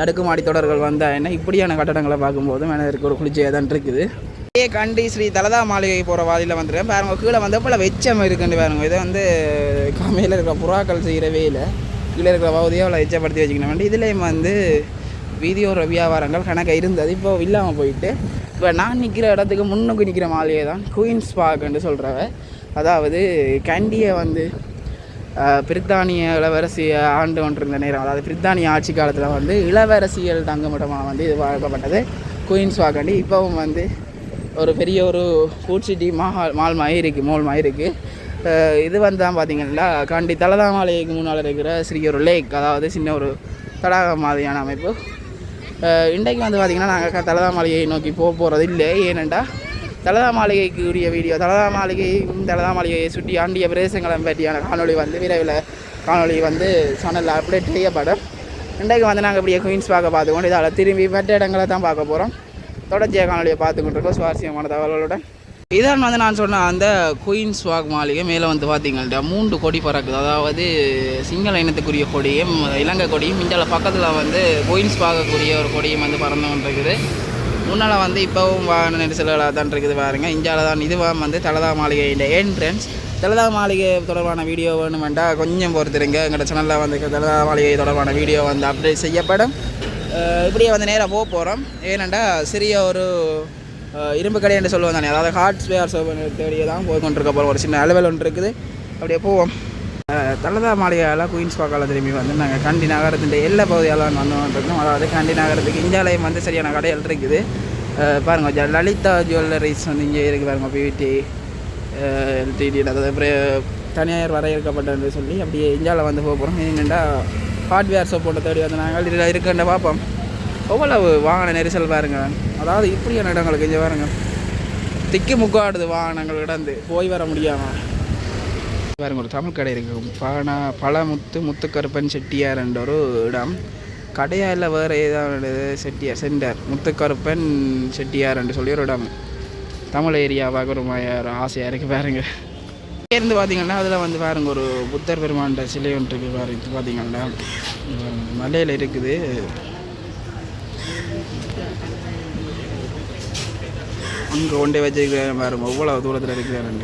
அடுக்குமாடி தொடர்கள் வந்தால் என்ன இப்படியான கட்டடங்களை பார்க்கும்போது மனதிற்கு ஒரு குளிர்ச்சியாக தான் இருக்குது. கண்டி ஸ்ரீ தலதா மாளிகை போகிற வாதியில் வந்துருக்கேன். பாருங்க, கீழே வந்து போல் வெச்சம் இருக்குன்னு பாருங்க. இதை வந்து மேலே இருக்கிற புறாக்கள் செய்கிறவே இல்லை. கீழே இருக்கிற பகுதியை அவ்வளோ எச்சப்படுத்தி வச்சுக்கணும் வேண்டி. இதுலேயும் வந்து வீதியோர வியாபாரங்கள் கணக்காக இருந்தது, இப்போ இல்லாமல் போயிட்டு. இப்போ நான் நிற்கிற இடத்துக்கு முன்னுக்கு நிற்கிற மாளிகை தான் குயின்ஸ் பார்க்குன்னு சொல்கிறவ. அதாவது கண்டியை வந்து பிரித்தானிய இளவரசி ஆண்டு கொண்டிருந்த நேரம், அதாவது பிரித்தானிய ஆட்சி காலத்தில் வந்து இளவரசியல் தங்குமிடமாக வந்து இது வழங்கப்பட்டது குயின்ஸ் பார்க்கண்டி. இப்போவும் வந்து ஒரு பெரிய ஒரு ஃபுட் சிட்டி மால் மாதிரி இருக்குது. இது வந்து தான் பார்த்திங்கன்னா கண்டி தலதா மாளிகைக்கு முன்னால் இருக்கிற சிறிய ஒரு லேக், அதாவது சின்ன ஒரு தடாகம் மாதிரியான அமைப்பு. இன்றைக்கு வந்து பார்த்திங்கன்னா நாங்கள் தலதா மாளிகையை நோக்கி போகிறது இல்லை. ஏனெண்டா தலதா மாளிகைக்கு உரிய வீடியோ, தலதா மாளிகையை சுற்றி ஆண்டிய பிரதேசங்களை பற்றியான காணொலி வந்து விரைவில் வந்து சேனலில் அப்டேட் செய்யப்படும். இன்றைக்கு வந்து நாங்கள் இப்படியே குயின்ஸ் பார்த்துக்கொண்டு இதால் திரும்பி மற்ற இடங்களை தான் பார்க்க போகிறோம். தொடர்ச்சியாக காணொலியை பார்த்துக்கிட்டு சுவாரஸ்யமான தகவல்களுடன் இதான் வந்து நான் சொன்ன அந்த குயின்ஸ் வாக் மாளிகை. மேலே வந்து பார்த்திங்கன்னா 3 கொடி பறக்குது. அதாவது சிங்கள இனத்துக்குரிய கொடியும் இலங்கை கொடியும், இந்தியாவில் பக்கத்தில் வந்து குயின்ஸ் வாகக்கூடிய ஒரு கொடியும் வந்து பறந்து கொண்டிருக்குது. முன்னால் வந்து இப்போவும் வாகன நெரிசல்களாக தான் இருக்குது பாருங்கள். இந்தியாவில் தான் இதுவாக வந்து தலதா மாளிகையின் என்ட்ரன்ஸ். தலதா மாளிகை தொடர்பான வீடியோ வேணுமெண்டா கொஞ்சம் பொறுத்துருங்க. எங்களோட சேனலில் வந்து தலதா மாளிகை தொடர்பான வீடியோ வந்து அப்டேட் செய்யப்படும். இப்படியே வந்து நேராக போகிறோம். ஏனெண்டா சிறிய ஒரு இரும்பு கடை என்று சொல்லுவோம் தானே, அதாவது ஹார்ட்வேர் தேடியே தான் போய் கொண்டிருக்க போகிறோம். ஒரு சின்ன அளவில் ஒன்று இருக்குது. அப்படியே போவோம். தலதா மாளிகையால் குயின்ஸ் பார்க்கால திரும்பி வந்து நாங்கள் கண்டி நகரத்தின் எல்லா பகுதியால் வந்துருக்கோம். அதாவது கண்டி நகரத்துக்கு இந்தியாலையும் வந்து சரியான கடைகள் இருக்குது. பாருங்கள், லலிதா ஜுவல்லரிஸ் வந்து இங்கே இருக்குது பாருங்கள். பிவிடி எல்டிடி அதாவது தனியார் வரையறுக்கப்பட்டது சொல்லி அப்படியே இந்தியாவில் வந்து போக போகிறோம். என்னென்னா ஹார்ட்வேர் சப்போர்ட்டை தேடி வந்து நாங்கள் இதில் இருக்குன்ற பார்ப்போம். எவ்வளவு வாகன நெரிசல் பாருங்கள். அதாவது இப்படியான இடங்களுக்கு இங்கே பாருங்கள், திக்கி முக்காடுது வாகனங்கள் கிடந்து போய் வர முடியாமல். பாருங்க ஒரு தமிழ் கடை இருக்குது. முத்துக்கருப்பன் செட்டியார் என்ற ஒரு இடம். கடையாக இல்லை வேறு ஏதாவது செட்டியார் சென்டர் முத்துக்கருப்பன் செட்டியார் என்று சொல்லி ஒரு இடம். தமிழ் ஏரியாவாக ஒரு ஆசையாக இருக்குது பாருங்க. இருந்து பார்த்தீங்கன்னா அதில் வந்து பாருங்க ஒரு புத்தர் பெருமாண்ட சிலை ஒன்று இருக்குது பாருங்க. பார்த்தீங்கன்னா மலையில் இருக்குது. அங்கே கொண்டே வச்சிருக்கிறேன் பாருங்க எவ்வளோ தூரத்தில் இருக்கிறேன்.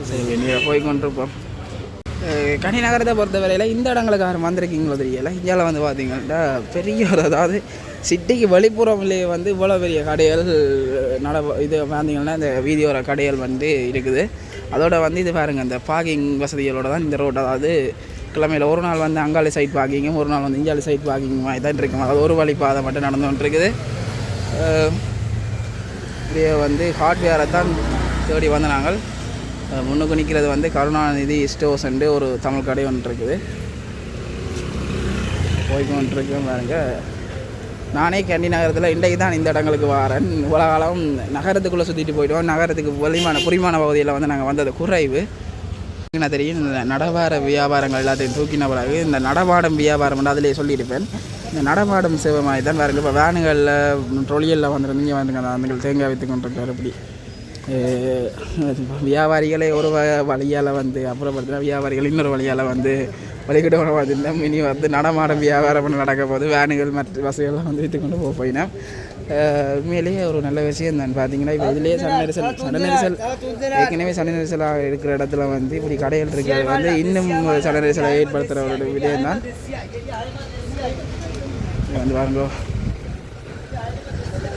சரி நீங்கள் போய் கொண்டிருப்போம். கனி நகரத்தை பொறுத்தவரையில் இந்த இடங்களுக்கு யாரும் வந்திருக்கீங்களோ தெரியலை. இந்தியாவில் வந்து பார்த்தீங்கன்னா பெரிய ஒரு அதாவது சிட்டிக்கு வெளிப்புறம்லேயே வந்து இவ்வளோ பெரிய கடைகள் இது பார்த்தீங்கன்னா இந்த வீதியோர கடைகள் வந்து இருக்குது. அதோட வந்து இது பாருங்கள் இந்த பார்க்கிங் வசதிகளோட தான் இந்த ரோடு. அதாவது கிழமையில் ஒரு நாள் வந்து அங்காளி சைட் பார்க்கிங்கும் ஒரு நாள் வந்து இந்தியாவில் சைட் பார்க்கிங் மாதிரி தான் இருக்கும். அதாவது ஒரு வழி பாதை மட்டும் நடந்து கொண்டிருக்குது. இதே வந்து ஹார்ட்வேரை தான் தேடி வந்து நாங்கள் முன்னுக்கு நிற்கிறது வந்து கருணாநிதி ஸ்டோர்ஸ்ன்ட்டு ஒரு தமிழ் கடை ஒன்று இருக்குது. போய்கொண்டிருக்கேன் பாருங்க. நானே கண்டி நகரத்தில் இன்றைக்கு தான் இந்த இடங்களுக்கு வரேன். இவ்வளோ காலம் நகரத்துக்குள்ளே சுற்றிட்டு போய்டுவோம். நகரத்துக்கு புரிமான பகுதியில் வந்து நாங்கள் வந்தது குறைவு. என்ன தெரியும் இந்த நடவார வியாபாரங்கள் எல்லாத்தையும் தூக்கின பிறகு இந்த நடமாடும் வியாபாரம் அதிலே சொல்லியிருப்பேன். இந்த நடமாடும் சேவை மாதிரி தான் பாருங்கள். இப்போ வேனுகளில் ட்ரொலிகளில் வந்துருந்தீங்க வந்துங்க அந்த தேங்காய் விற்று கொண்டிருக்காரு. அப்படி வியாபாரிகளே ஒரு வழியால் வந்து அப்புறப்படுத்தினா வியாபாரிகள் இன்னொரு வழியால் வந்து வழிகிட்டவனை பார்த்துருந்தா மினி வந்து நடமாடும் வியாபாரம் நடக்க போது வேனுகள் மற்ற வசதிகள்லாம் வந்து விற்று கொண்டு போயினா உண்மையிலேயே ஒரு நல்ல விஷயம் தான். பார்த்தீங்கன்னா இப்போ இதுலேயே சட நெரிசல் ஏற்கனவே சட நெரிசலாக இருக்கிற இடத்துல வந்து இப்படி கடைகள் இருக்கிறது வந்து இன்னும் சட நெரிசலை ஏற்படுத்துகிற ஒரு விடயம் தான். வந்து பாருங்கோ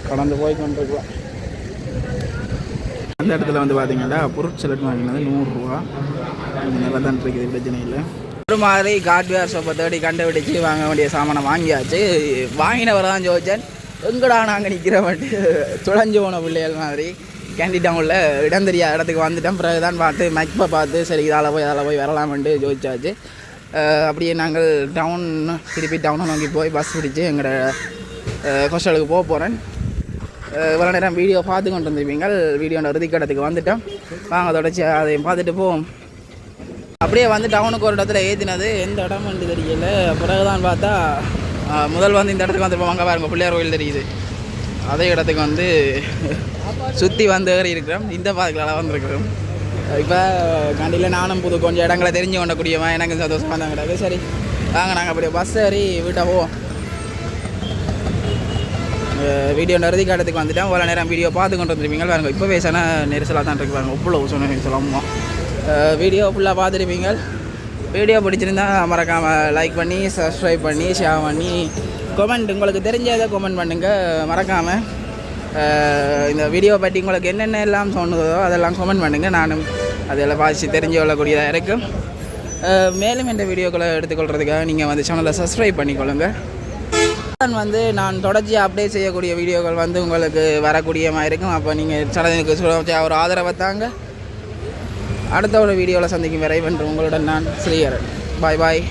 கடந்து போய் கொண்டிருக்கலாம். அந்த இடத்துல வந்து பார்த்தீங்கன்னா பொருட்செலட்டு வாங்கினது 100 ரூபா. நல்லா தான் இருக்குது, பிரச்சனை இல்லை. ஒரு மாதிரி ஹார்ட்வேர் ஷாப்பை தேடி கண்டுபிடிச்சி வாங்க வேண்டிய சாமானை வாங்கியாச்சு. வாங்கினவர் தான் ஜோதிச்சன் எங்கடா நாங்கள் நிற்கிற மட்டும் துளைஞ்சு போன பிள்ளைகள் மாதிரி கேண்டி டவுனில் இடம் தெரியாத இடத்துக்கு வந்துட்டோம். பிறகு தான் பார்த்து மேப்பை பார்த்து சரி இதால் போய் வரலாமென்ட்டு ஜோதிச்சாச்சு. அப்படியே நாங்கள் திருப்பி டவுனை நோக்கி போய் பஸ் பிடிச்சி எங்களோட ஹோஸ்டலுக்கு போக போகிறேன். இவ்வளோ நேரம் வீடியோ பார்த்து கொண்டு வந்துருப்பீங்க. வீடியோட இறுதிக்கட்டத்துக்கு வந்துட்டோம். வாங்க தொடச்சி அதை பார்த்துட்டு போவோம். அப்படியே வந்து டவுனுக்கு ஒரு இடத்துல ஏற்றினது எந்த இடம்னு தெரியல. பிறகு தான் பார்த்தா முதல் வந்து இந்த இடத்துக்கு வந்துருப்போம். வாங்க பாருங்க பிள்ளையார் கோயில் தெரியுது. அதே இடத்துக்கு வந்து சுற்றி வந்து ஏறி இருக்கிறோம். இந்த பாதைகளால் வந்துருக்கிறோம். இப்போ கண்டியில் நானும் கொஞ்சம் இடங்களை தெரிஞ்சு கொண்டக்கூடியவன் எனக்கு சந்தோஷமாக தான் கிடக்கு. சரி வாங்க நாங்கள் அப்படியே பஸ் ஏறி வீட்டை போவோம். வீடியோ நிறுதி காலத்துக்கு வந்துட்டோம். இவ்வளோ நேரம் வீடியோ பார்த்து கொண்டு வந்துருப்பீங்க பாருங்க. இப்போவே சன நெரிசலாக தான் இருக்கு பாருங்க. இவ்வளோ சொன்ன நெரிசலாமா வீடியோ ஃபுல்லாக பார்த்துருப்பீங்க. வீடியோ பிடிச்சிருந்தா மறக்காமல் லைக் பண்ணி சப்ஸ்கிரைப் பண்ணி ஷேர் பண்ணி கமெண்ட் உங்களுக்கு தெரிஞ்சதை கமெண்ட் பண்ணுங்கள். மறக்காமல் இந்த வீடியோ பற்றி உங்களுக்கு என்னென்ன எல்லாம் சொன்னதோ அதெல்லாம் கமெண்ட் பண்ணுங்கள். நானும் அதெல்லாம் வாசித்து தெரிஞ்சு கொள்ளக்கூடியதாக இருக்கும். மேலும் இந்த வீடியோக்களை எடுத்துக்கொள்கிறதுக்காக நீங்கள் வந்து சேனலை சப்ஸ்கிரைப் பண்ணிக்கொள்ளுங்கள். வந்து நான் தொடர்ச்சியாக அப்டேட் செய்யக்கூடிய வீடியோக்கள் வந்து உங்களுக்கு வரக்கூடிய மாதிரி இருக்கும். அப்போ நீங்கள் சேனலுக்கு ஒரு ஆதரவை தாங்க. அடுத்த ஒரு வீடியோவில் சந்திக்கும் வரை வென்று உங்களுடன் நான் ஸ்ரீஹரன். பாய் பாய்.